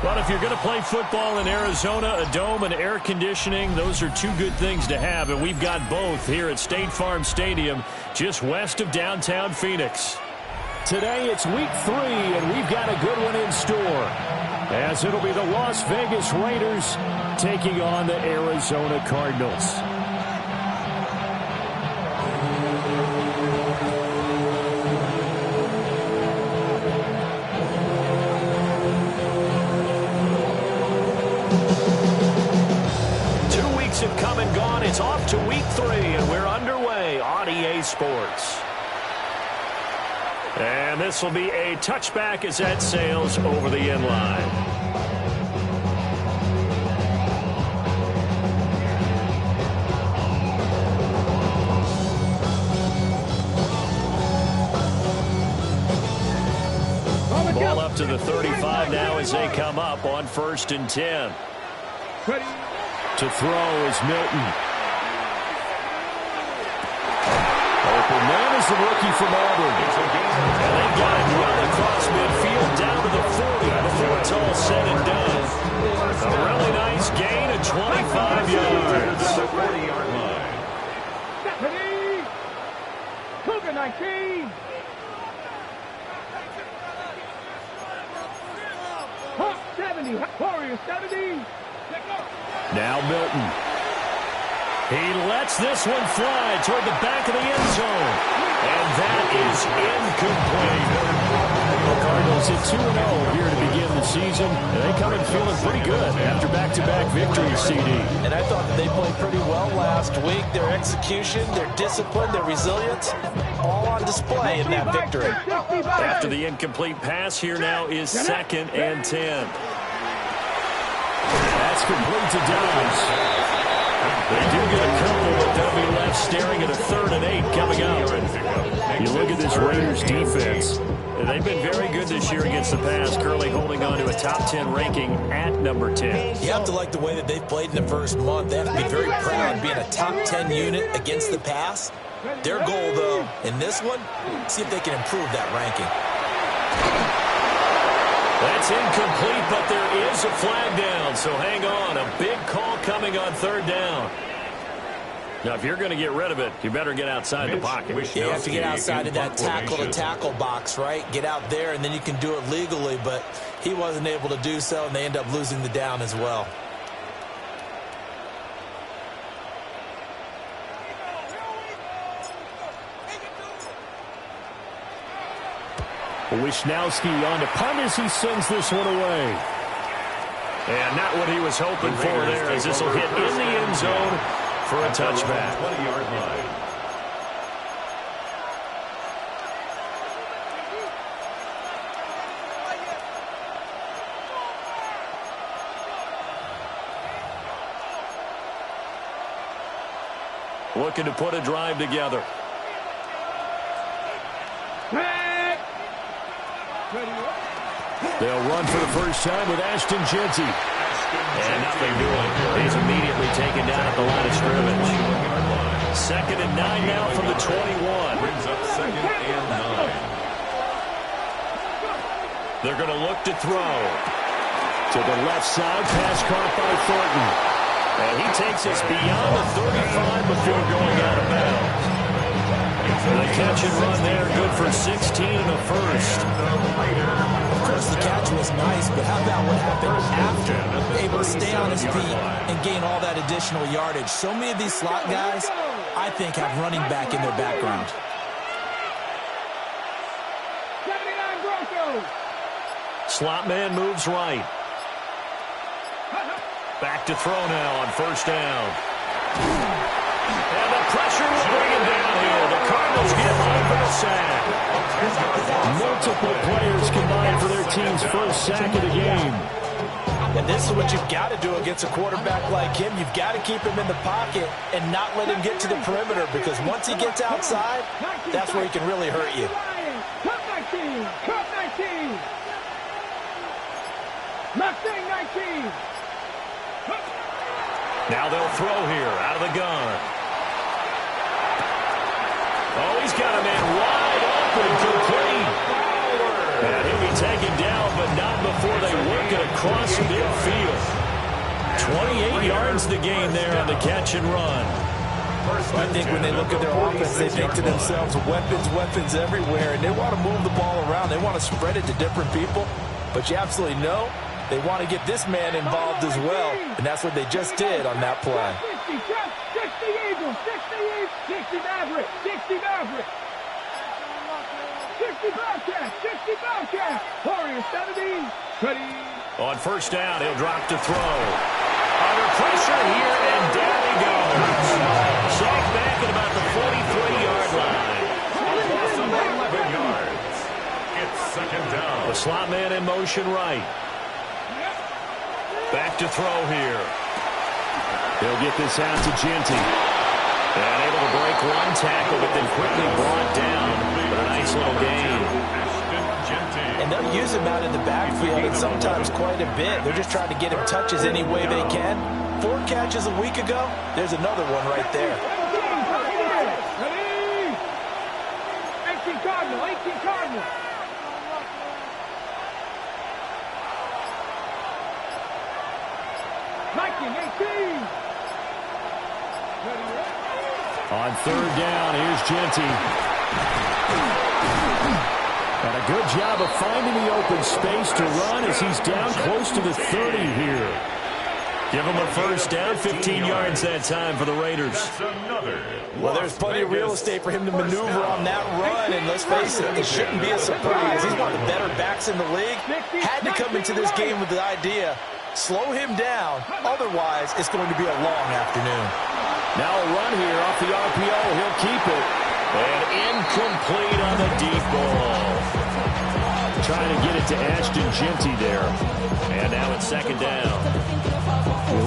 Well, if you're going to play football in Arizona, a dome and air conditioning, those are two good things to have, and we've got both here at State Farm Stadium, just west of downtown Phoenix. Today, it's week 3, and we've got a good one in store, as it'll be the Las Vegas Raiders taking on the Arizona Cardinals. It's off to week 3, and we're underway on EA Sports. And this will be a touchback as that sails over the end line. Ball up to the 35 now as they come up on 1st and 10. To throw is Milton. Open man is the rookie from Auburn. And they got it well across midfield down to the 40 before it's all said and done. A really nice gain of 25 yards. The 40-yard line. Stephanie! Cougar 19! Hawk 70! Warrior 70! Now Milton. He lets this one fly toward the back of the end zone. And that is incomplete. The Cardinals hit 2-0 here to begin the season. And they come in feeling pretty good after back-to-back victories, CD. And I thought that they played pretty well last week. Their execution, their discipline, their resilience, all on display in that victory. After the incomplete pass, here now is 2nd and 10. That's complete to Downs. They do get a couple, but they'll be left staring at a 3rd and 8 coming up. You look at this Raiders defense. They've been very good this year against the pass, currently holding on to a top 10 ranking at number 10. You have to like the way that they've played in the first month. They have to be very proud of being a top 10 unit against the pass. Their goal, though, in this one, see if they can improve that ranking. That's incomplete, but there is a flag down, so hang on. A big call coming on 3rd down. Now, if you're going to get rid of it, you better get outside the pocket. You have to get outside of that tackle-to-tackle box, right? Get out there, and then you can do it legally, but he wasn't able to do so, and they end up losing the down as well. Wisnowski on to punt as he sends this one away. And not what he was hoping for there, as this will hit in the end zone for a touchback. 20-yard line. Looking to put a drive together. They'll run for the first time with Ashton Jeanty. And nothing doing. He's immediately taken down at the line of scrimmage. 2nd and 9 now from the 21. Brings up 2nd and 9. They're going to look to throw. To the left side, pass caught by Thornton. And he takes us beyond the 35 before going out of bounds. The catch and run there, good for 16 and a first. Of course, the catch was nice, but how about what happened after? Able to stay on his feet and gain all that additional yardage. So many of these slot guys, I think, have running back in their background. 79 Broncos. Slot man moves right. Back to throw now on 1st down. And the pressure will bring him down here. The Cardinals get one for the sack. Multiple players combined for their team's first sack of the game. And this is what you've got to do against a quarterback like him. You've got to keep him in the pocket and not let him get to the perimeter, because once he gets outside, that's where he can really hurt you. Cup 19. Cup 19. Mustang 19. Now they'll throw here out of the gun. Oh, he's got a man wide open, complete. And he'll be taken down, but not before they work it across midfield. 28 yards the gain there on the catch and run. I think when they look at their offense, they think to themselves, weapons everywhere, and they want to move the ball around. They want to spread it to different people, but you absolutely know they want to get this man involved as well, and that's what they just did on that play. 60 Eagles, 60 Maverick, 60 Maverick. 60 Bobcats, 60 Bobcats. Warrior 70. Ready. On 1st down, he'll drop to throw. Under pressure here, and down he goes. Sacked back at about the 43-yard line. Loss of 11 yards. It's second down. The slot man in motion right. Back to throw here. He'll get this out to Genty. And able to break one tackle, but then quickly brought down. But a nice little gain. And they'll use him out in the backfield, and sometimes quite a bit. They're just trying to get him touches any way they can. 4 catches a week ago. There's another one right there. Ready? 18 Cardinal, 18 Cardinal. Viking, 18. On third down, here's Genty. And a good job of finding the open space to run as he's down close to the 30 here. Give him a first down, 15 yards that time for the Raiders. Well, there's plenty of real estate for him to maneuver on that run, and let's face it, it shouldn't be a surprise. He's one of the better backs in the league. Had to come into this game with the idea, slow him down, otherwise it's going to be a long afternoon. Now a run here off the RPO, he'll keep it. And incomplete on the deep ball. Trying to get it to Ashton Genty there. And now it's second down.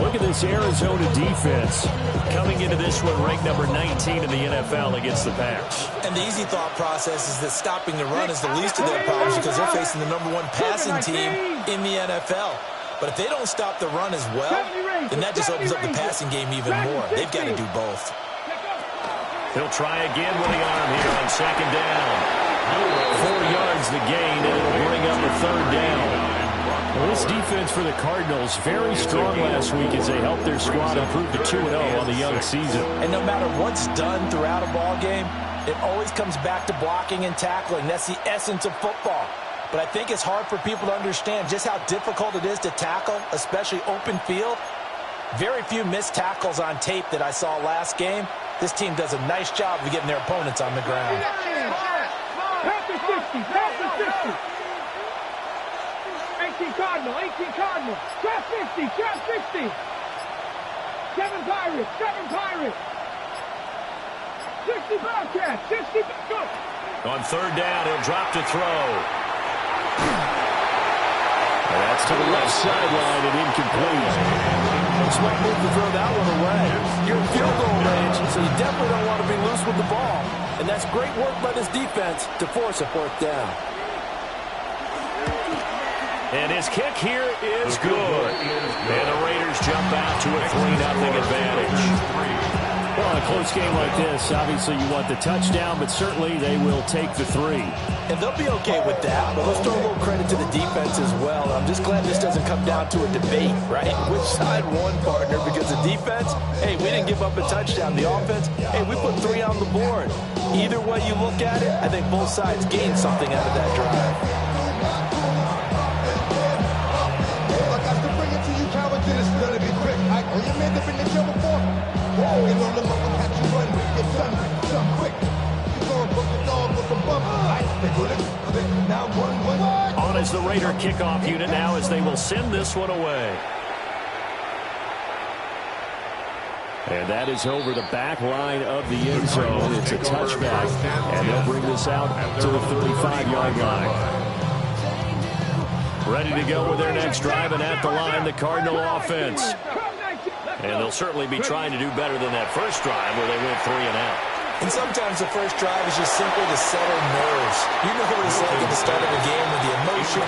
Look at this Arizona defense coming into this one ranked number 19 in the NFL against the pass. And the easy thought process is that stopping the run is the least of their problems because they're facing the #1 passing team in the NFL. But if they don't stop the run as well, then that just opens up the passing game even more. They've got to do both. He'll try again with the arm here on second down. 4 yards the gain, and it'll bring up a third down. Well, this defense for the Cardinals, very strong last week as they helped their squad improve to 2-0 on the young season. And no matter what's done throughout a ball game, it always comes back to blocking and tackling. That's the essence of football. But I think it's hard for people to understand just how difficult it is to tackle, especially open field. Very few missed tackles on tape that I saw last game. This team does a nice job of getting their opponents on the ground. Pass to 60, pass to 60. 18 Cardinal, 18 Cardinal. Trap 50, trap 50. 7 Pirates, 7 Pirates. 60 Bobcats, 60, go. On third down, he'll drop to throw. And that's to the left sideline and incomplete. Smart move to throw that one away. You're in field goal range, so you definitely don't want to be loose with the ball. And that's great work by this defense to force a fourth down. And his kick here is good. And the Raiders jump out to a 3-0 advantage. Well, in a close game like this, obviously you want the touchdown, but certainly they will take the 3. And they'll be okay with that, but let's throw a little credit to the defense as well. I'm just glad this doesn't come down to a debate, right? Which side won, partner? Because the defense, hey, we didn't give up a touchdown. The offense, hey, we put 3 on the board. Either way you look at it, I think both sides gained something out of that drive. I got to bring it to you, cowards, and it's gonna be quick. Oh, you made them in the show before? Oh, you don't look up and catch you run. Get done quick. You gonna book the dog with the bump. Now one. On is the Raider kickoff unit now as they will send this one away. And that is over the back line of the end zone. It's a touchback, and they'll bring this out to the 35-yard line. Ready to go with their next drive, and at the line, the Cardinal offense. And they'll certainly be trying to do better than that first drive where they went 3 and out. And sometimes the first drive is just simply to settle nerves. You know what it's like at the start of a game with the emotion.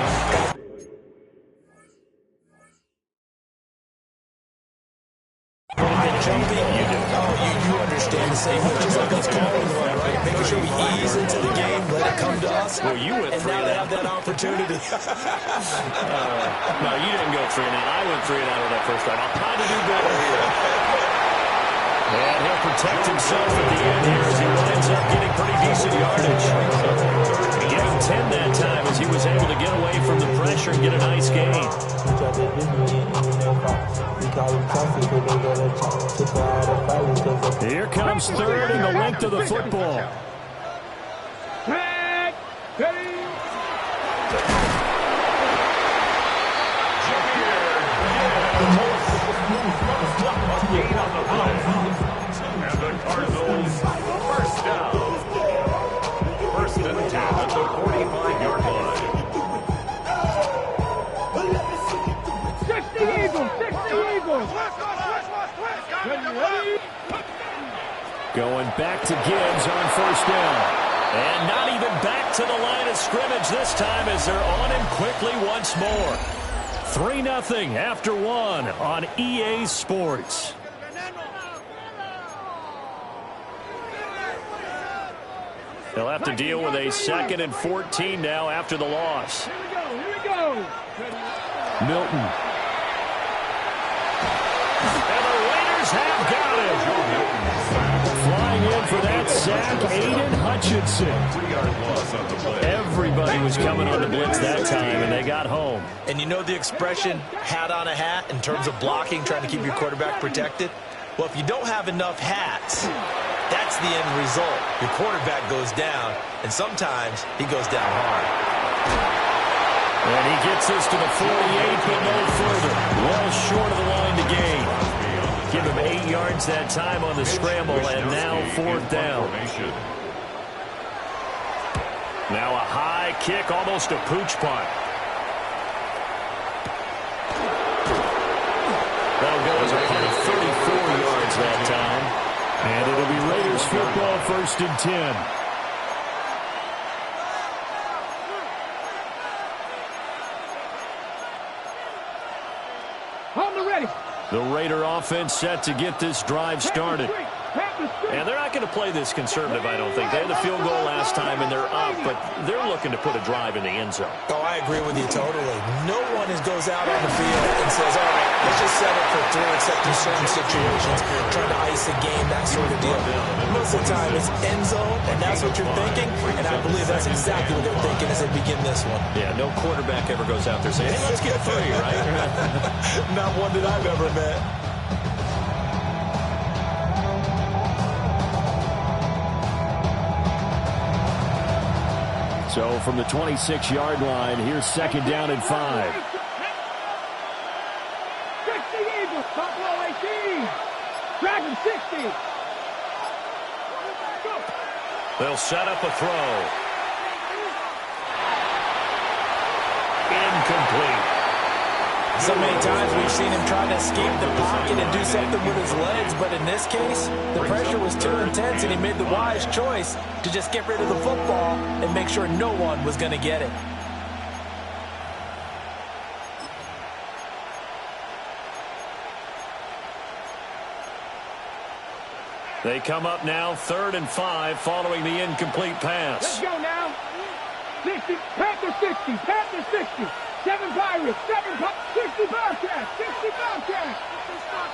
Jumping, you understand the same way, just like us calling one, right? Making sure we ease into the game, let it come to us. Well, you went 3 and now they have that opportunity. No, you didn't go 3 and out. I went 3 and out on that first drive. I'll try to do better here. And he'll protect himself at the end here as he winds up getting pretty decent yardage. He gave him 10 that time as he was able to get away from the pressure and get a nice gain. Here comes third and the length of the football. Eagles, 60 Eagles. Ready? Going back to Gibbs on first down. And not even back to the line of scrimmage this time as they're on him quickly once more. 3-0 after one on EA Sports. They'll have to deal with a 2nd and 14 now after the loss. Here we go. Milton. And the Raiders have got it. Flying in for that sack, Aiden Hutchinson. 3-yard loss on the play. Everybody was coming on the blitz that time, and they got home. And you know the expression, hat on a hat, in terms of blocking, trying to keep your quarterback protected? Well, if you don't have enough hats, that's the end result. Your quarterback goes down, and sometimes he goes down hard. And he gets this to the 48, but no further. Well short of the line to gain. Give him 8 yards that time on the scramble, and now 4th down. Now a high kick, almost a pooch punt. That'll go as a punt of 34 yards that time. And it'll be Raiders football, 1st and 10. On the ready. The Raider offense set to get this drive started. And they're not going to play this conservative, I don't think. They had the field goal last time, and they're up, but they're looking to put a drive in the end zone. Oh, I agree with you totally. No one goes out on the field and says, all right, let's just set up for 3, except in certain situations, trying to ice a game, that sort of deal. Most of the time, it's end zone, and that's what you're thinking, and I believe that's exactly what they're thinking as they begin this one. Yeah, no quarterback ever goes out there saying, hey, let's get 3, right? Not one that I've ever met. So from the 26-yard line, here's 2nd down and 5. 60 Eagles, Buffalo 18. Dragon 60. They'll set up a throw. Incomplete. So many times we've seen him try to escape the pocket and do something with his legs, but in this case, the pressure was too intense and he made the wise choice to just get rid of the football and make sure no one was going to get it. They come up now 3rd and 5 following the incomplete pass. Let's go now. 60, Panther 60, Panther 60. 7 Pirates, 7 60 Bobcats, 60 Bobcats,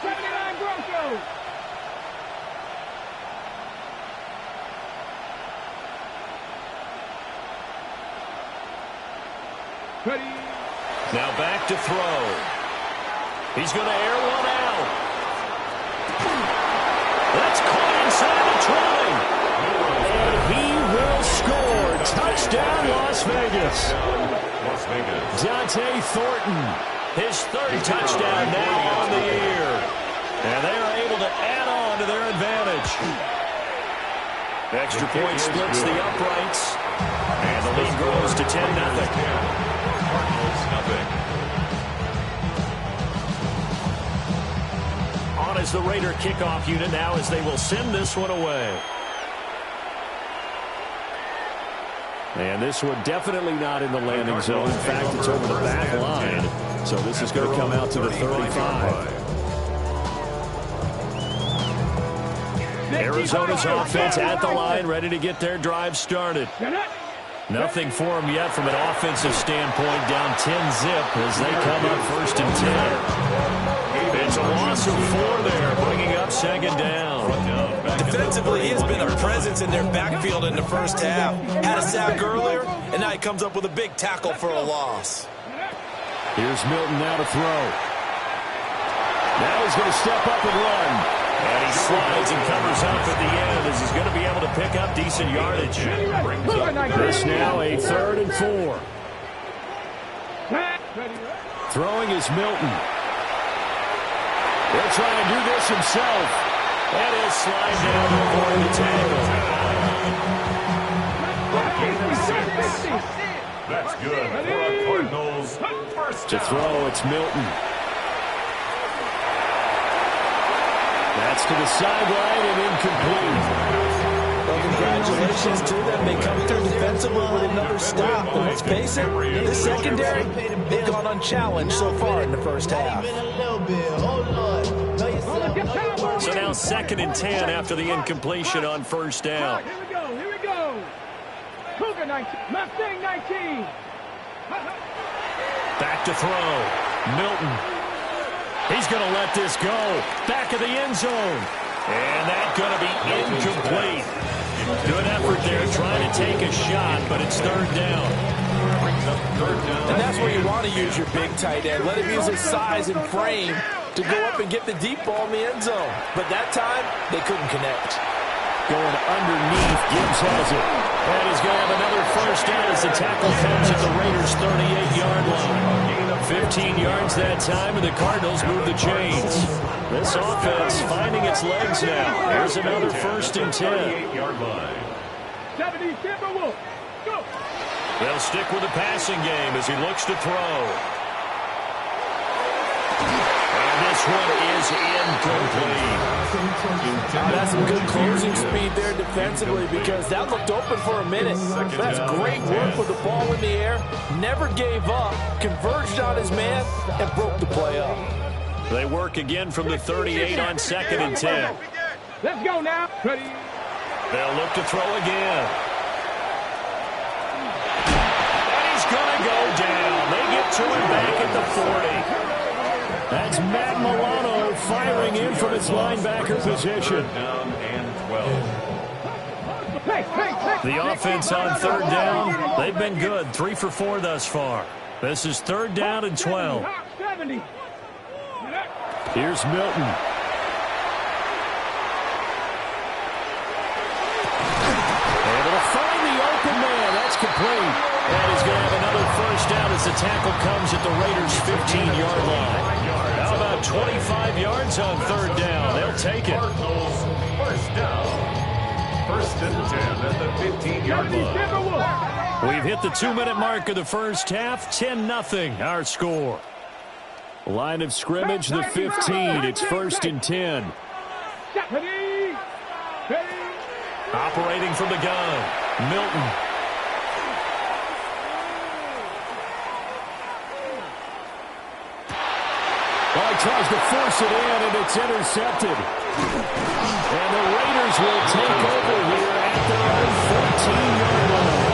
79 Broncos. Ready. Now back to throw. He's going to air one out. That's caught inside the 20. And he will score. Touchdown, Las Vegas. Dante Thornton, his 3rd touchdown now on the year. And they are able to add on to their advantage. Extra point splits the uprights. And the lead grows to 10-0. On is the Raider kickoff unit now as they will send this one away. And this one definitely not in the landing zone. In fact, it's over the back line. So this is going to come out to the 35. Arizona's offense at the line, ready to get their drive started. Nothing for them yet from an offensive standpoint, down 10-zip as they come up 1st and 10. It's a loss of 4 there, bringing up 2nd down. Defensively, he has been a presence in their backfield in the first half. Had a sack earlier, and now he comes up with a big tackle for a loss. Here's Milton now to throw. Now he's going to step up and run. And he slides and covers up at the end as he's going to be able to pick up decent yardage. This now a 3rd and 4. Throwing is Milton. He'll try and do this himself. And he'll slide down to avoid the tackle. That's good for our Cardinals. First To down. throw, it's Milton. That's to the sideline and incomplete. Well, congratulations to them. They come through defensively with another stop. And let's face it, this secondary, they've gone unchallenged so far in the first half. So now 2nd and 10 after the incompletion on first down. Here we go, here we go. Cougar 19, Mustang 19. Back to throw. Milton. He's going to let this go. Back of the end zone. And that's going to be incomplete. Good effort there trying to take a shot, but it's 3rd down. And that's where you want to use your big tight end. Let him use his size and frame to go up and get the deep ball in the end zone. But that time, they couldn't connect. Going underneath, Gibbs has it. And he's going to have another first down as the tackle comes at the Raiders' 38-yard line. 15 yards that time, and the Cardinals move the chains. This offense finding its legs now. Here's another 1st and 10. 70 Timberwolves. Go. They'll stick with the passing game as he looks to throw. And this one is incomplete. That's some good closing speed there defensively because that looked open for a minute. That's great work with the ball in the air. Never gave up, converged on his man, and broke the play up. They work again from the 38 on 2nd and 10. Let's go now. Ready. They'll look to throw again. And he's going to go down. They get to him back at the 40. That's Matt Milano firing in from its linebacker position. The offense on 3rd down, they've been good. 3 for 4 thus far. This is 3rd down and 12. Here's Milton. Able to find the open man. That's complete. And he's going to have another first down as the tackle comes at the Raiders' 15-yard line. How about 25 yards on 3rd down? They'll take it. First down. 1st and 10 at the 15-yard line. We've hit the 2-minute mark of the first half. 10-0 our score. Line of scrimmage, the 15. It's 1st and 10. Operating from the gun, Milton. Well, he tries to force it in, and it's intercepted. And the Raiders will take over here at their own 14-yard line.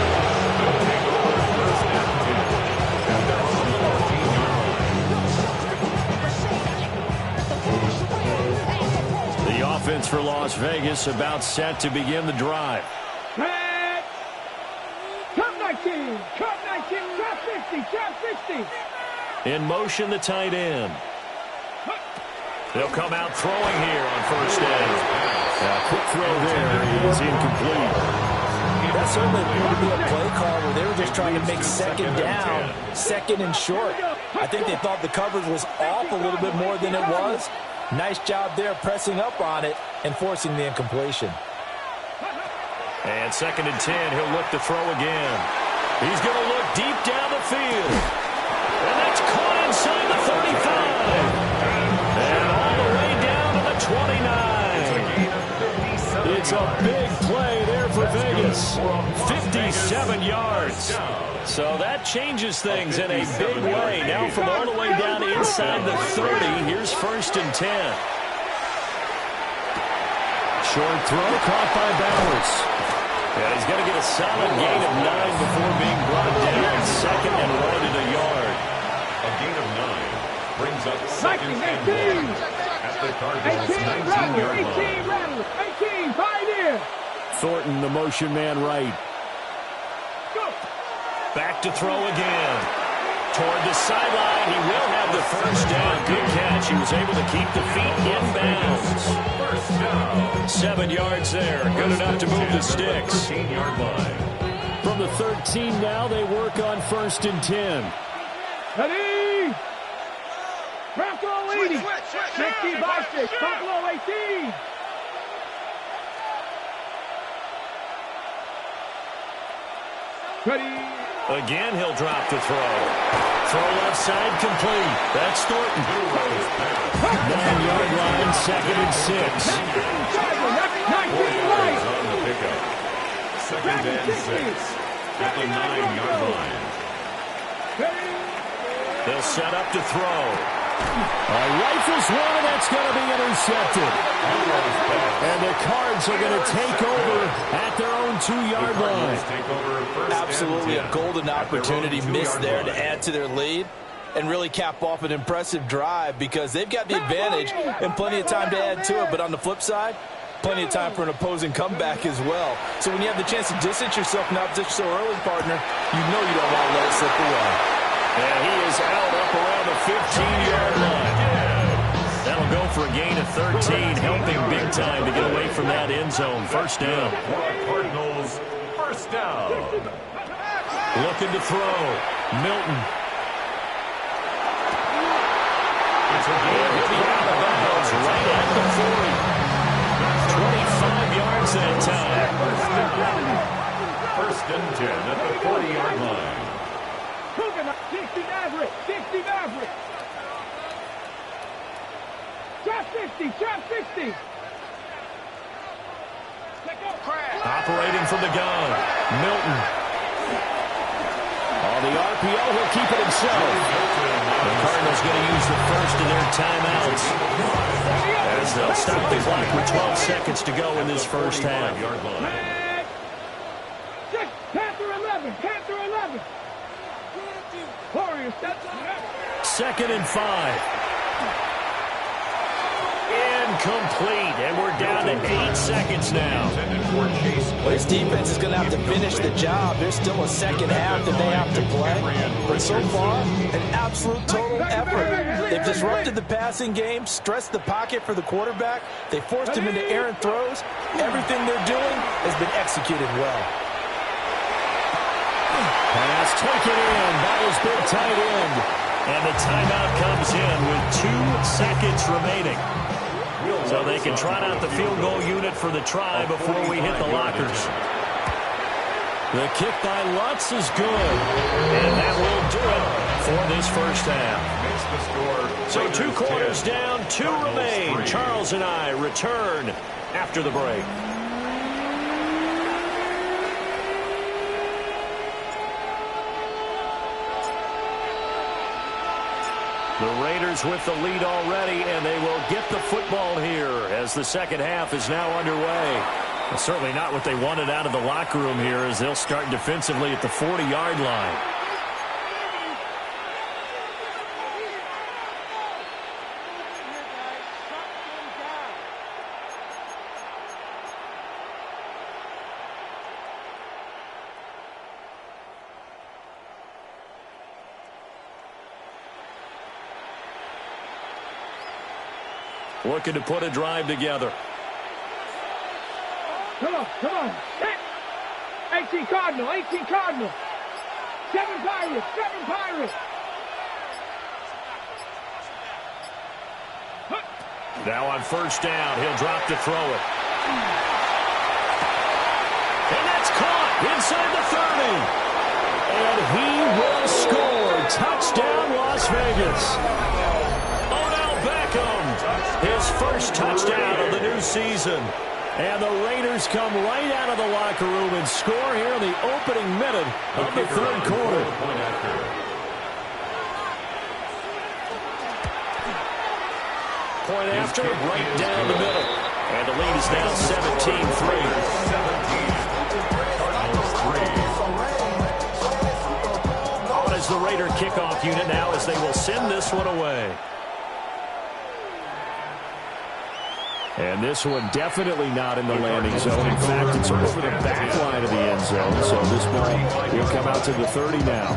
The offense for Las Vegas about set to begin the drive. Top 19, top 19, top 50, top 60. In motion, the tight end. They'll come out throwing here on first down. Quick throw there is incomplete. That certainly appeared to be a play call where they were just trying to make 2nd down, 2nd and short. I think they thought the coverage was off a little bit more than it was. Nice job there pressing up on it and forcing the incompletion. And 2nd and 10, he'll look to throw again. He's going to look deep down the field. And that's caught inside the 35. And all the way down to the 29. It's a big play there for Vegas. 57 yards. So that changes things in a big way. Now from all the way down inside the 30, here's 1st and 10. Short throw caught by Bowers. And he's going to get a solid gain of 9 before being brought down. 2nd and right at a yard. A gain of 9 brings up 2nd and 1 at the Cardinals' 19-yard line. 18, 5 in. Thornton, the motion man right. Go. Back to throw again. Toward the sideline, he will have the first down. Good catch. He was able to keep the feet in bounds. First down. 7 yards there. Good enough to move the sticks. 13-yard line. From the 13 now, they work on 1st and 10. Ready. Buffalo 80. 60 by 6. Buffalo 18. Ready. Again, he'll drop the throw. Throw left side complete. That's Thornton. 9-yard line, 2nd and 6. On the pickup. 2nd and 6 at the 9-yard line. They'll set up to throw. Rifles one, and that's going to be intercepted. And the Cards are going to take over at their own 2-yard line. Absolutely a golden opportunity missed there to add to their lead and really cap off an impressive drive because they've got the advantage and plenty of time to add to it. But on the flip side, plenty of time for an opposing comeback as well. So when you have the chance to distance yourself from the opposition so early, partner, you know you don't want to let it slip away. And he is out up around the 15-yard line. That'll go for a gain of 13, helping big time to get away from that end zone. First down. Cardinals, first down. Looking to throw. Milton. He'll be out of bounds right at the 40. 25 yards that time. First and 10 at the 40-yard line. 60 Maverick, 60 Maverick. Drop 60, drop 60. Operating from the gun. Milton. On the RPO, he'll keep it himself. The Cardinals going to use the first of their timeouts as they'll stop the clock with 12 seconds to go in this first half. Panther 11, Panther 11. Warriors, that's 2nd and 5. Incomplete, and we're down to 8 seconds now. Well, this defense is going to have to finish the job. There's still a second half that they have to play. But so far, an absolute total effort. They've disrupted the passing game, stressed the pocket for the quarterback. They forced him into errant throws. Everything they're doing has been executed well. Pass taken in by his big tight end. And the timeout comes in with 2 seconds remaining. So they can trot out the field goal unit for the try before we hit the lockers. The kick by Lutz is good. And that will do it for this first half. So 2 quarters down, 2 remain. Charles and I return after the break. The Raiders with the lead already, and they will get the football here as the second half is now underway. Well, certainly not what they wanted out of the locker room here as they'll start defensively at the 40-yard line. Looking to put a drive together. Come on, come on. 18 Cardinal, 18 Cardinal. 7 Pirates, 7 Pirates. Now on first down, he'll drop to throw it. And that's caught inside the 30. And he will score. Touchdown, Las Vegas. His first touchdown of the new season. And the Raiders come right out of the locker room and score here in the opening minute of the third quarter. Point after, right down the middle. And the lead is now 17-3. On is the Raider kickoff unit now as they will send this one away. And this one definitely not in the landing zone. In fact, it's over the back line of the end zone. So this ball will come out to the 30 now.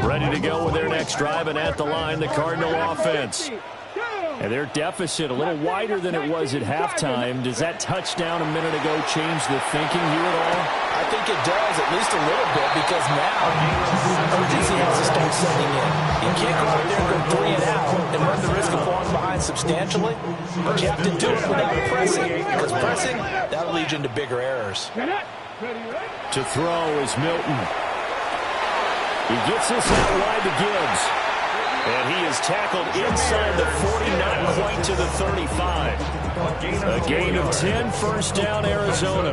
Ready to go with their next drive, and at the line, the Cardinal offense. And their deficit a little wider than it was at halftime. Does that touchdown a minute ago change the thinking here at all? I think it does, at least a little bit, because now urgency has to start setting in. You can't go out there and go 3 and out and run the risk of falling behind substantially, but you have to do it without pressing, because pressing, that'll lead you into bigger errors. To throw is Milton. He gets this out wide to Gibbs. And he is tackled inside the 40, not quite to the 35. A gain of 10, first down, Arizona.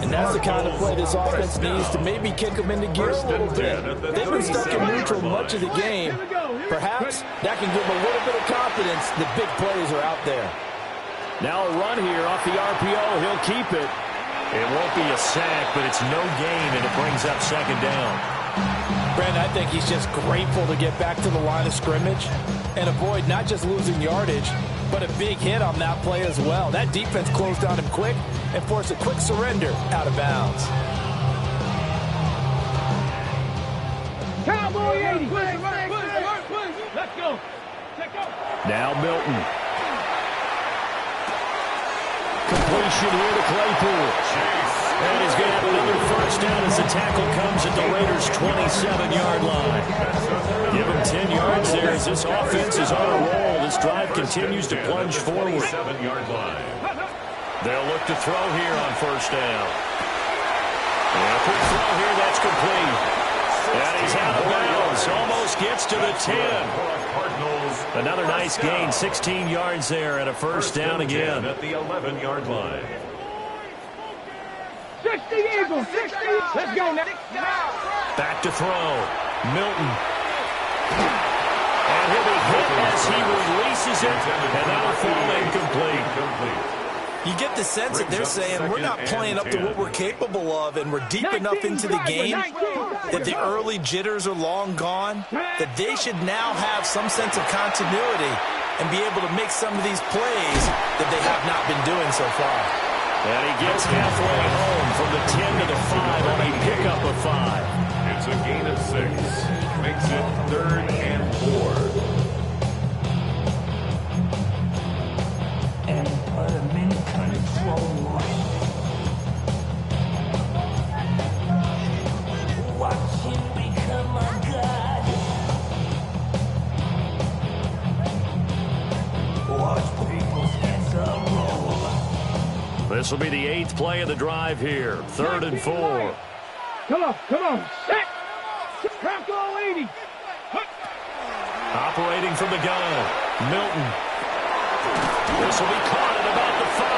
And that's the kind of play this offense needs to maybe kick them into gear a little bit. They've been stuck in neutral much of the game. Perhaps that can give them a little bit of confidence that big plays are out there. Now a run here off the RPO. He'll keep it. It won't be a sack, but it's no gain, and it brings up second down. Brandon, I think he's just grateful to get back to the line of scrimmage and avoid not just losing yardage, but a big hit on that play as well. That defense closed on him quick and forced a quick surrender out of bounds. Cowboy 80. Let's go. Now Milton. Completion here to Claypool. And he's going to have another first down as the tackle comes at the Raiders' 27-yard line. Give him 10 yards there as this offense is on a roll. This drive continues to plunge forward. 7-yard line. They'll look to throw here on first down. And a quick throw here, that's complete. And he's out of bounds. Almost gets to the 10. Another nice gain, 16 yards there, and a first down again. At the 11-yard line. 60 Eagles, 60. Let's go now. Back to throw. Milton. And he'll be hit as he releases it, and that'll fall incomplete. You get the sense that they're saying we're not playing up to what we're capable of, and we're deep enough into the game that the early jitters are long gone, that they should now have some sense of continuity and be able to make some of these plays that they have not been doing so far. And he gets halfway home from the 10 to the 5 on a pickup of 5. It's a gain of 6. Makes it 3rd and 4. And put him in control. Watch him become a god. Watch people's heads roll. This will be the 8th play of the drive here. 3rd and 4. Come on. Set. Bronco 80. Operating from the gun. Milton. This will be caught at about the 5.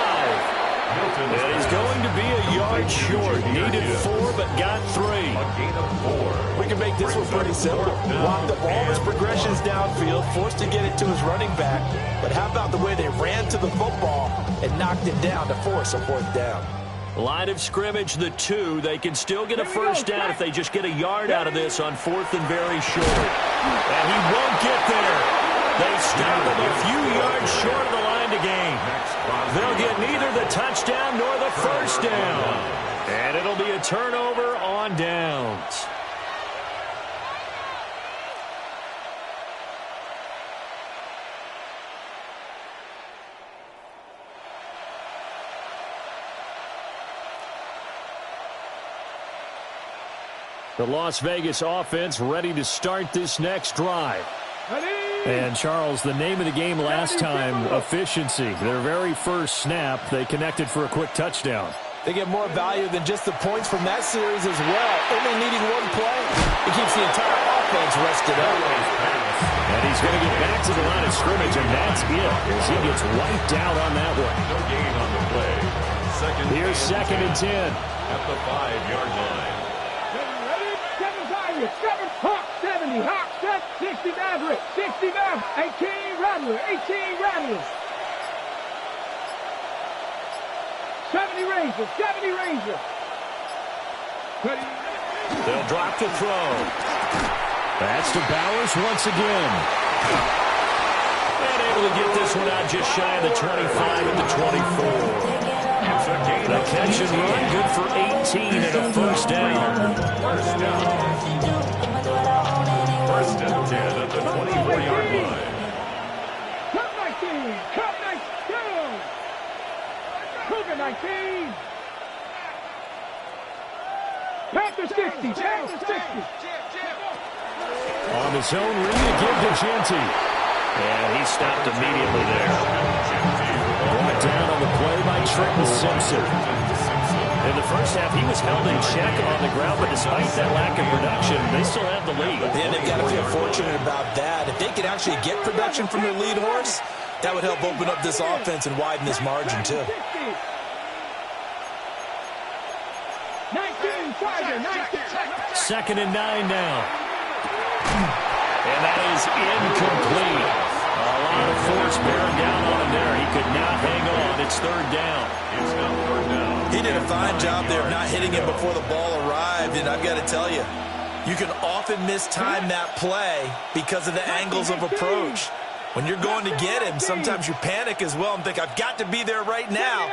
And he's going to be a yard short. Needed 4, but got 3. A gain of 4. We can make this one pretty simple. Locked up all his progressions downfield, forced to get it to his running back. But how about the way they ran to the football and knocked it down to force a 4th down? Line of scrimmage, the 2. They can still get a first down if they just get a yard out of this on 4th and very short. And he won't get there. They stop him a few yards short of the line to gain. They'll get neither the touchdown nor the first down. And it'll be a turnover on downs. The Las Vegas offense ready to start this next drive. And, Charles, the name of the game last time, efficiency. Their very first snap, they connected for a quick touchdown. They get more value than just the points from that series as well. Only needing one play. It keeps the entire offense rested up. And he's going to get back to the line of scrimmage, and that's it as he gets wiped out on that one. No gain on the play. Here's 2nd and 10. At the 5-yard line. 7 Hawk 70, Hawk 60 Maverick, 60 Maverick, 18 Rattler, 18 Rattler. 70 Ranger, 70 Ranger. They'll drop the throw. That's to Bowers once again. And able to get this one out just shy of the 25 at the 24. The catch and run, good for 18 and a first down. First and 10 at the 24-yard line. Cup 19, Cup 19. Cougar 19. Panther 60. Panther 60. On his own read again to Genty. And he stopped immediately there. Brought down on the play by Trenton Simpson. In the first half, he was held in check on the ground, but despite that lack of production, they still have the lead. And they've got to feel fortunate about that. If they could actually get production from their lead horse, that would help open up this offense and widen this margin, too. 19, Tiger, 19. 2nd and 9 now. And that is incomplete. A lot of force bearing down on him there. He could not hang on. It's 3rd down. It's now 3rd down. He did a fine job there of not hitting him before the ball arrived, and I've got to tell you, you can often mistime that play because of the angles of approach. When you're going to get him, sometimes you panic as well and think, I've got to be there right now.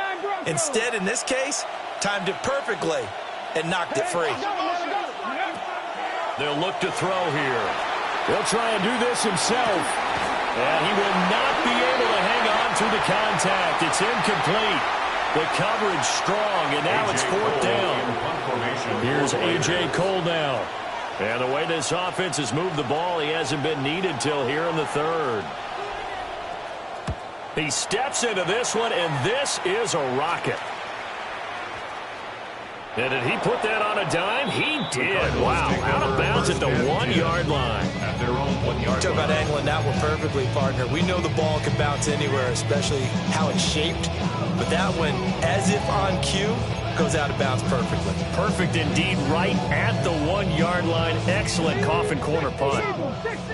Instead, in this case, timed it perfectly and knocked it free. They'll look to throw here. He'll try and do this himself. And he will not be able to hang on to the contact. It's incomplete. The coverage strong, and now it's 4th down. Here's A.J. Cole now. And the way this offense has moved the ball, he hasn't been needed till here in the 3rd. He steps into this one, and this is a rocket. And did he put that on a dime? He did. Wow. Out of bounds at the 1-yard line. At their own 1-yard Talk about line. angling that one perfectly, partner. We know the ball can bounce anywhere, especially how it's shaped. But that one, as if on cue, goes out of bounds perfectly. Perfect indeed, right at the 1-yard line. Excellent coffin corner punt.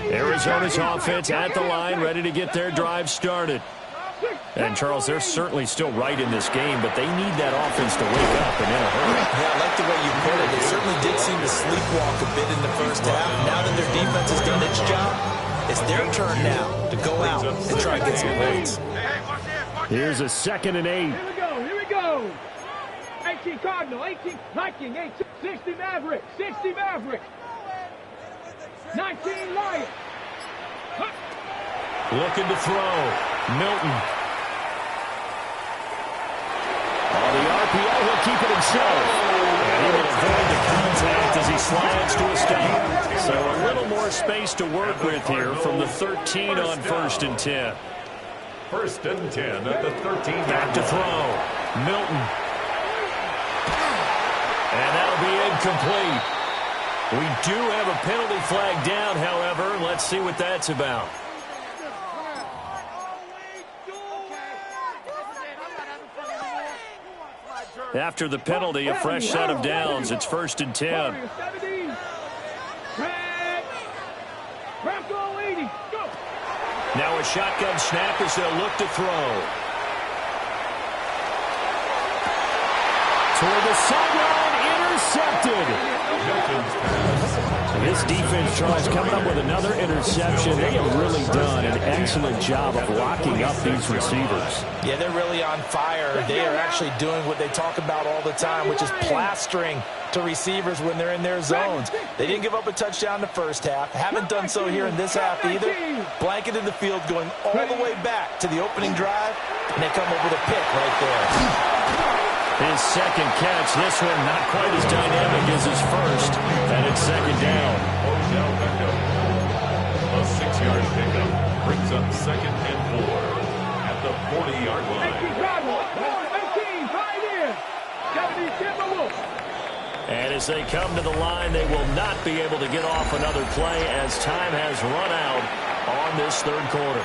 Arizona's offense at the line, ready to get their drive started. And, Charles, they're certainly still right in this game, but they need that offense to wake up and in a hurry. Yeah, I like the way you put it. They certainly did seem to sleepwalk a bit in the first half. Now that their defense has done its job, it's their turn now to go out and try and get some points. Here's a 2nd and 8. Here we go. 18 Cardinal, 18 Viking, 18, 60 Maverick, 60 Maverick. 19 Lion. Looking to throw. Milton. On the RPO, he'll keep it himself. And he will avoid the contact as he slides to a stop. So a little more space to work with here from the 13 on 1st and 10. 1st and 10 at the 13. Back to throw. Milton. And that'll be incomplete. We do have a penalty flag down, however. Let's see what that's about. After the penalty, a fresh set of downs. It's 1st and 10. Now a shotgun snap as they'll look to throw. Toward the sideline, intercepted. This defense, Charles, coming up with another interception. They have really done an excellent job of locking up these receivers. Yeah, they're really on fire. They are actually doing what they talk about all the time, which is plastering to receivers when they're in their zones. They didn't give up a touchdown in the first half. Haven't done so here in this half either. Blanketed the field going all the way back to the opening drive, and they come up with a pick right there. His 2nd catch, this one not quite as dynamic as his first, and it's 2nd down. A 6-yard pickup brings up 2nd and 4 at the 40-yard line. And as they come to the line, they will not be able to get off another play as time has run out on this 3rd quarter.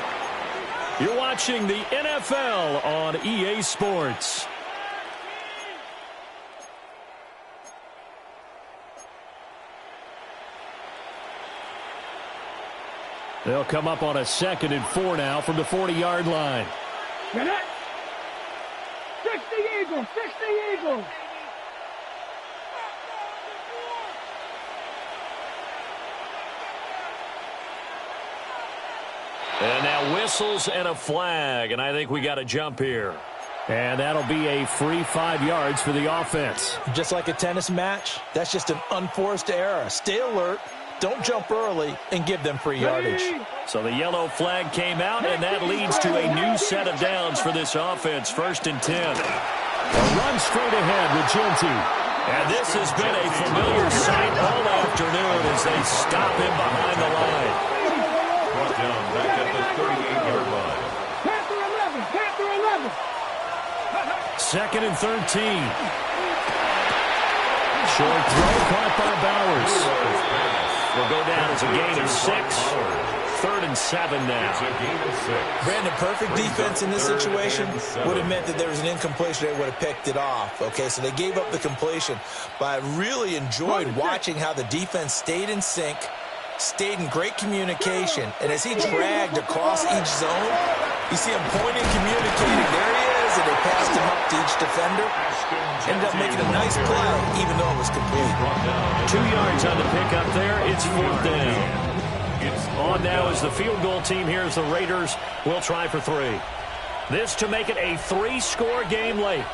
You're watching the NFL on EA Sports. They'll come up on a 2nd and 4 now from the 40-yard line. 60 Eagles, 60 Eagles. And now whistles and a flag, and I think we got a jump here. And that'll be a free 5 yards for the offense. Just like a tennis match, that's just an unforced error. Stay alert. Don't jump early and give them free yardage. So the yellow flag came out, and that leads to a new set of downs for this offense. 1st and 10. A run straight ahead with Genty. And this has been a familiar sight all afternoon as they stop him behind the line. Brought down back at the 38-yard line. Panther 11, Panther 11. 2nd and 13. Short throw caught by Bowers. Will go down as a gain of 6. 3rd and 7 now. It's a gain of 6. Brandon, perfect defense in this situation would have meant that there was an incompletion. They would have picked it off. Okay, so they gave up the completion. But I really enjoyed watching how the defense stayed in sync, stayed in great communication. And as he dragged across each zone, you see him pointing, communicating. There he is, and they passed him up to each defender. Ended up making a nice play, even though it was complete. 2 yards on the pickup there. It's 4th down. On now is the field goal team here as the Raiders will try for 3. This to make it a 3-score game late.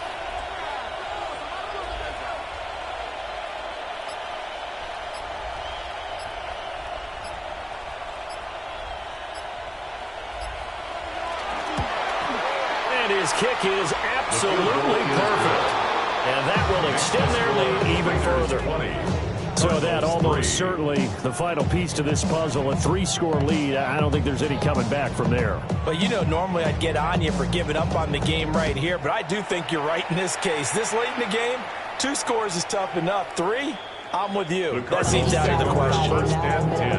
And his kick is absolutely perfect. And that will extend their lead even further. So that almost certainly the final piece to this puzzle, a 3-score lead. I don't think there's any coming back from there. But, you know, normally I'd get on you for giving up on the game right here, but I do think you're right in this case. This late in the game, 2 scores is tough enough. 3, I'm with you. That seems out of the question. 1st and 10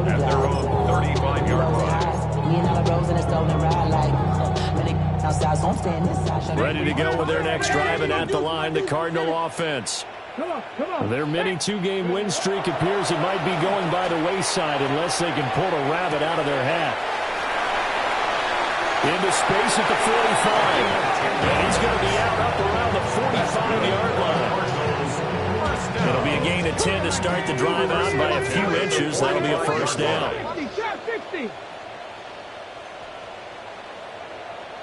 at their own 35-yard line. Ready to go with their next drive, and at the line, the Cardinal offense. Their mini 2-game win streak appears it might be going by the wayside unless they can pull a rabbit out of their hat. Into space at the 45. And he's going to be out up around the 45-yard line. It'll be a gain of 10 to start the drive out by a few inches. That'll be a 1st down. 60.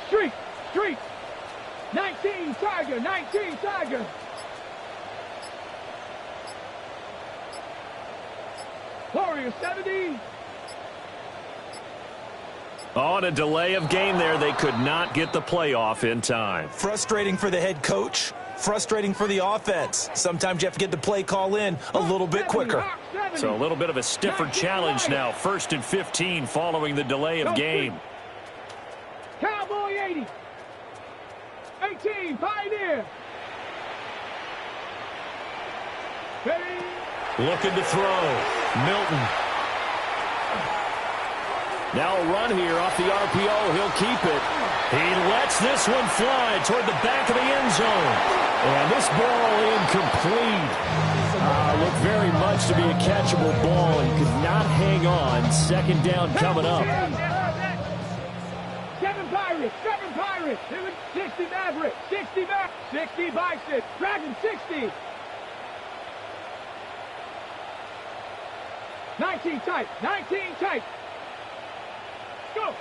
Street. 19, Tiger, 19, Tiger. Warriors 70. On a delay of game there, they could not get the playoff in time. Frustrating for the head coach, frustrating for the offense. Sometimes you have to get the play call in a little bit quicker. So a little bit of a stiffer challenge now. 1st and 15 following the delay of game. Cowboy 80. 18, Pioneer. Ready. Looking to throw. Milton. Now a run here off the RPO. He'll keep it. He lets this one fly toward the back of the end zone. And this ball incomplete. Looked very much to be a catchable ball and could not hang on. 2nd down coming up. 7 Pirates. 60 Maverick. 60 Bison. Dragon 60. 19 tight. Go.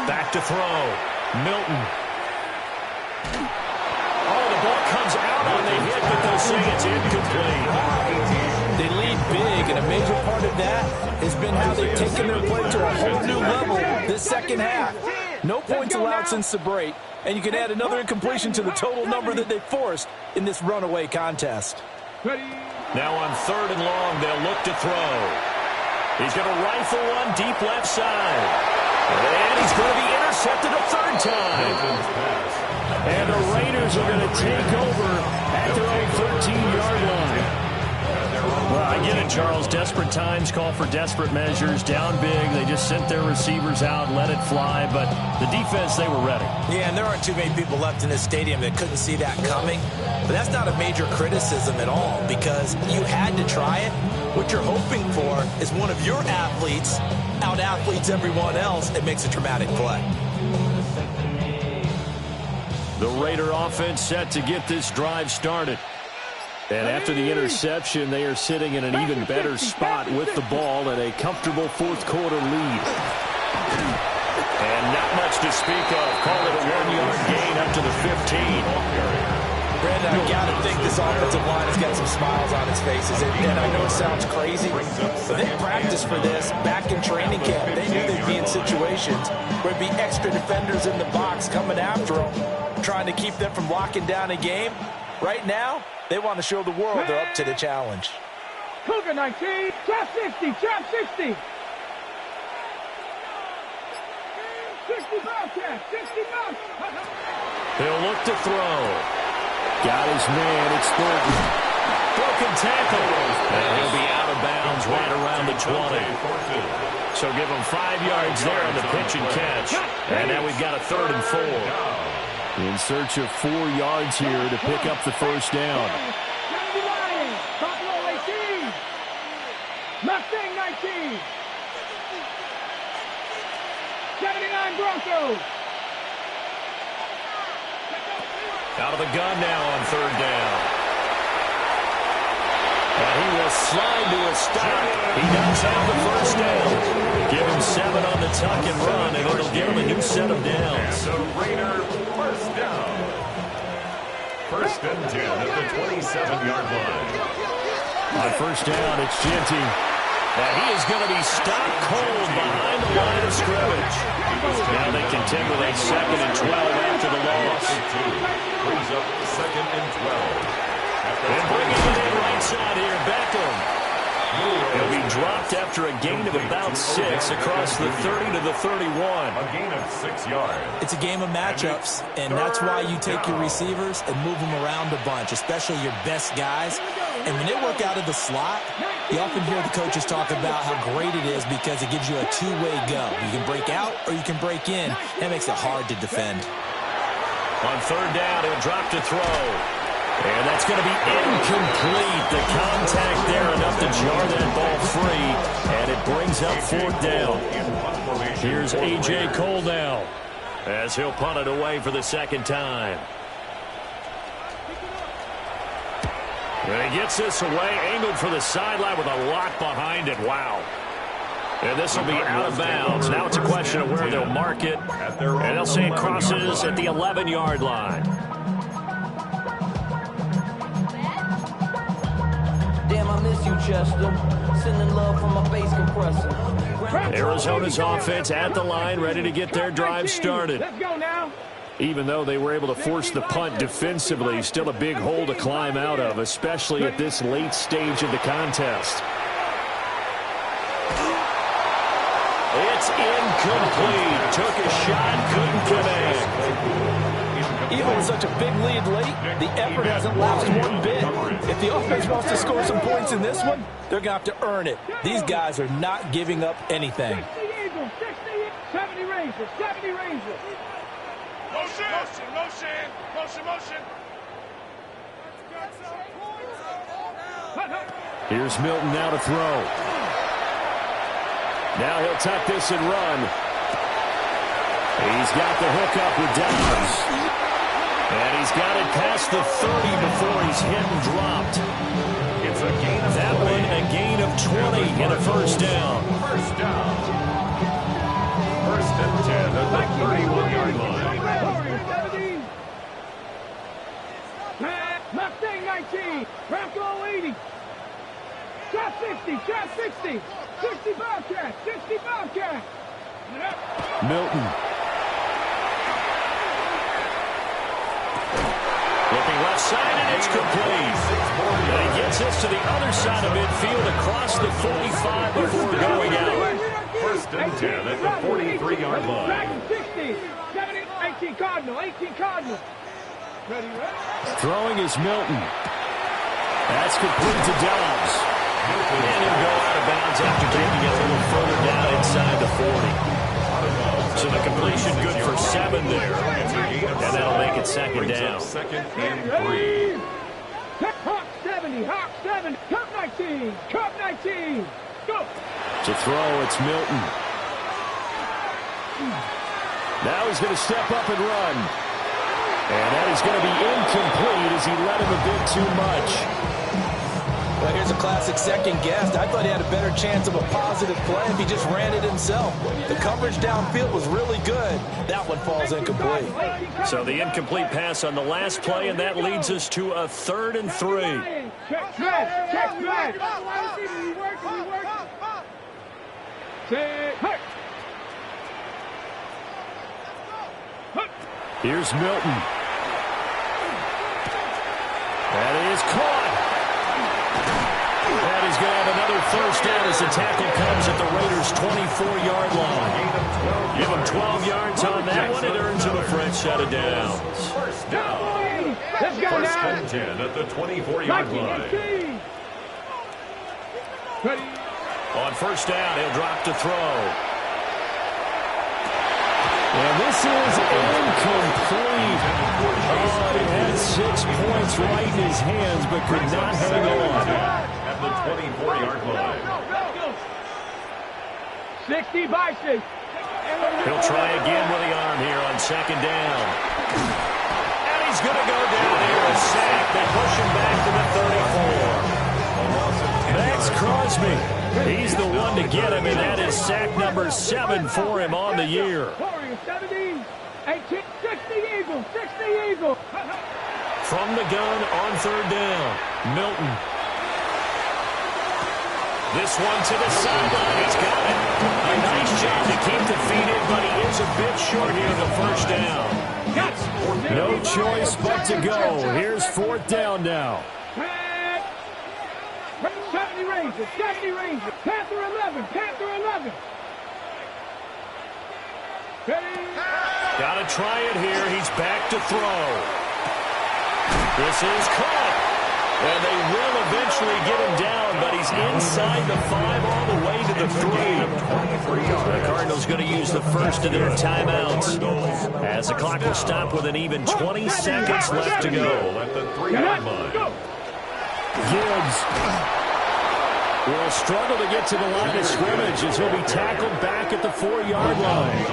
Back to throw. Milton. Oh, the ball comes out on the hit, but they'll say it's incomplete. They lead big, and a major part of that has been how they've taken their play to a whole new level this 2nd half. No points allowed since the break, and you can add another incompletion to the total number that they forced in this runaway contest. Now on 3rd and long, they'll look to throw. He's going to rifle one deep left side. And he's going to be intercepted a 3rd time. And the Raiders are going to take over at their own 13-yard line. Well, I get it, Charles. Desperate times call for desperate measures. Down big. They just sent their receivers out, let it fly. But the defense, they were ready. Yeah, and there aren't too many people left in this stadium that couldn't see that coming. But that's not a major criticism at all because you had to try it. What you're hoping for is one of your athletes out-athletes everyone else and makes a dramatic play. The Raider offense set to get this drive started. And after the interception, they are sitting in an even better spot with the ball and a comfortable 4th quarter lead. And not much to speak of. Call it a 1-yard gain up to the 15. Brandon, I got to think this offensive line has got some smiles on its faces. And I know it sounds crazy, but they practiced for this back in training camp. They knew they'd be in situations where there'd be extra defenders in the box coming after them, trying to keep them from locking down a game. Right now, they want to show the world they're up to the challenge. Cougar 19, trap 60, trap 60. 60 Bobcat, 60 Bobcat. He'll look to throw. Got his man. It's Thornton. Broken tackle. And he'll be out of bounds right around the 20. So give him 5 yards there on the pitch and catch. And now we've got a 3rd and 4. In search of 4 yards here to pick up the first down. 70 Lions, Buffalo 18. Mustang 19. 79 Broncos. Out of the gun now on 3rd down. And he will slide to a stop. He does have the first down. Give him 7 on the tuck and run, and it'll give him a new set of downs. So Raider, first down. 1st and 10 at the 27-yard line. On 1st down, it's Ginty. And he is going to be stopped cold behind the line of scrimmage. Now they contend with a 2nd and 12 after the loss. Brings up 2nd and 12. And bringing it in right side here, Beckham. He'll be dropped after a gain of about 6 across the 30 to the 31. A gain of 6 yards. It's a game of matchups, and that's why you take your receivers and move them around a bunch, especially your best guys. And when they work out of the slot, you often hear the coaches talk about how great it is because it gives you a two-way go. You can break out or you can break in. That makes it hard to defend. On 3rd down, he'll drop to throw. And that's going to be incomplete. The contact there enough to jar that ball free. And it brings up 4th down. Here's A.J. Cole now as he'll punt it away for the 2nd time. And he gets this away, angled for the sideline with a lot behind it. Wow. And this will be out of bounds. Now it's a question of where they'll mark it. And they'll say it crosses at the 11-yard line. Damn, I miss you, Chester. Sending love from my face compressor. Arizona's offense at the line, ready to get their drive started. Let's go now. Even though they were able to force the punt defensively, still a big hole to climb out of, especially at this late stage of the contest. It's incomplete. Took a shot, couldn't connect. Even with such a big lead late, the effort hasn't lapsed one bit. If the offense wants to score some points in this one, they're going to have to earn it. These guys are not giving up anything. 60 Eagles, 60, 70 Rangers, 70 Rangers. Motion, motion, motion, motion, motion. Here's Milton now to throw. Now he'll tuck this and run. He's got the hook up with Dobbs. And he's got it past the 30 before he's hit and dropped. It's a gain of that one, a gain of 20 and a first down. First down. 1st and 10 at the 31-yard line. Mustang 19, Bronco 80. Shot 60, shot 60. 60 Bobcat, 60 Bobcat. Milton. Looking left side, and it's complete. And he gets this to the other side of midfield across the 45 before going out. 1st and 10 at the 43-yard line. 60, 70, 18 Cardinal, 18 Cardinal. Ready, ready? Throwing is Milton. That's complete to Dobbs. And he'll go out of bounds after taking it a little further down inside the 40. So the completion good for 7 there. And that'll make it 2nd down. 2nd and 3. Hawk 70, Hawk 7, Cup 19, Cup 19. Go. To throw, it's Milton. Now he's going to step up and run. And that is going to be incomplete as he let him a bit too much. Well, here's a classic second guess. I thought he had a better chance of a positive play if he just ran it himself. The coverage downfield was really good. That one falls incomplete. So the incomplete pass on the last play, and that leads us to a 3rd and 3. Check back, check back. Here's Milton. is caught. And he's going to have another first down as the tackle comes at the Raiders' 24-yard line. Give him 12 yards on that one. It earns him a fresh set of downs. First down. Let's go First now. and 10 at the 24-yard line. Ready. On first down, he'll drop to throw. And this is incomplete. Oh, he had 6 points right in his hands, but could not hang on. At the 24-yard line. 60 by 6. He'll try again with the arm here on second down. And he's going to go down here, a sack. They push him back to the 34. Max Crosby. He's the one to get him, and that is sack number 7 for him on the year. 70, 18, 60 Eagles, 60 Eagles. From the gun on third down, Milton. This one to the sideline. He's got it. A nice job to keep the feet in, but he is a bit short here on the first down. No choice but to go. Here's fourth down now. 70 Rangers, 70 Rangers. Panther 11, Panther 11. Got to try it here. He's back to throw. This is caught. And they will eventually get him down, but he's inside the 5 all the way to the 3. The Cardinals going to use the first of their timeouts as the clock will stop with an even 20 seconds left to go. At the 3-yard line. Gibbs will struggle to get to the line of scrimmage as he'll be tackled back at the 4-yard line.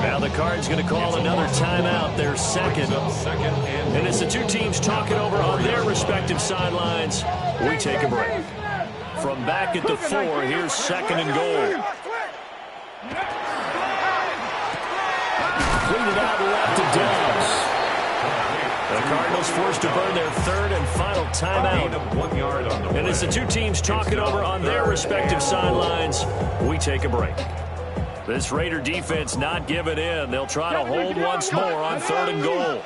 Now the Cards going to call another timeout, their second. And as the two teams talk it over on their respective sidelines, we take a break. From back at the 4, here's second and goal. Cleaned it out left to Dubs. The Cardinals forced to burn their third and final timeout. And as the two teams talk it over on their respective sidelines, we take a break. This Raider defense not giving in. They'll try to hold once more on third and goal.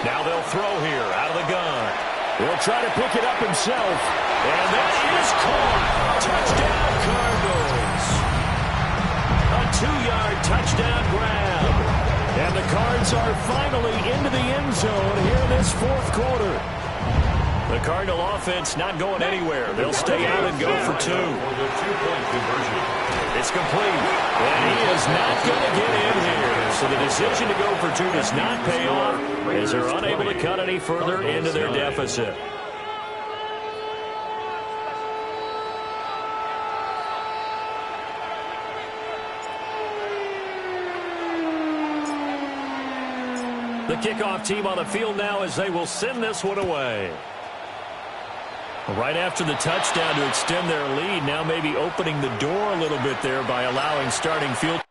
Now they'll throw here out of the gun. He'll try to pick it up himself. And that is caught. Touchdown, Cardinals. A 2-yard touchdown grab. And the Cards are finally into the end zone here in this fourth quarter. The Cardinal offense not going anywhere. They'll stay out and go for 2. It's complete. And he is not going to get in here. So the decision to go for 2 does not pay off as they're unable to cut any further into their deficit. The kickoff team on the field now as they will send this one away. Right after the touchdown to extend their lead, now maybe opening the door a little bit there by allowing starting field.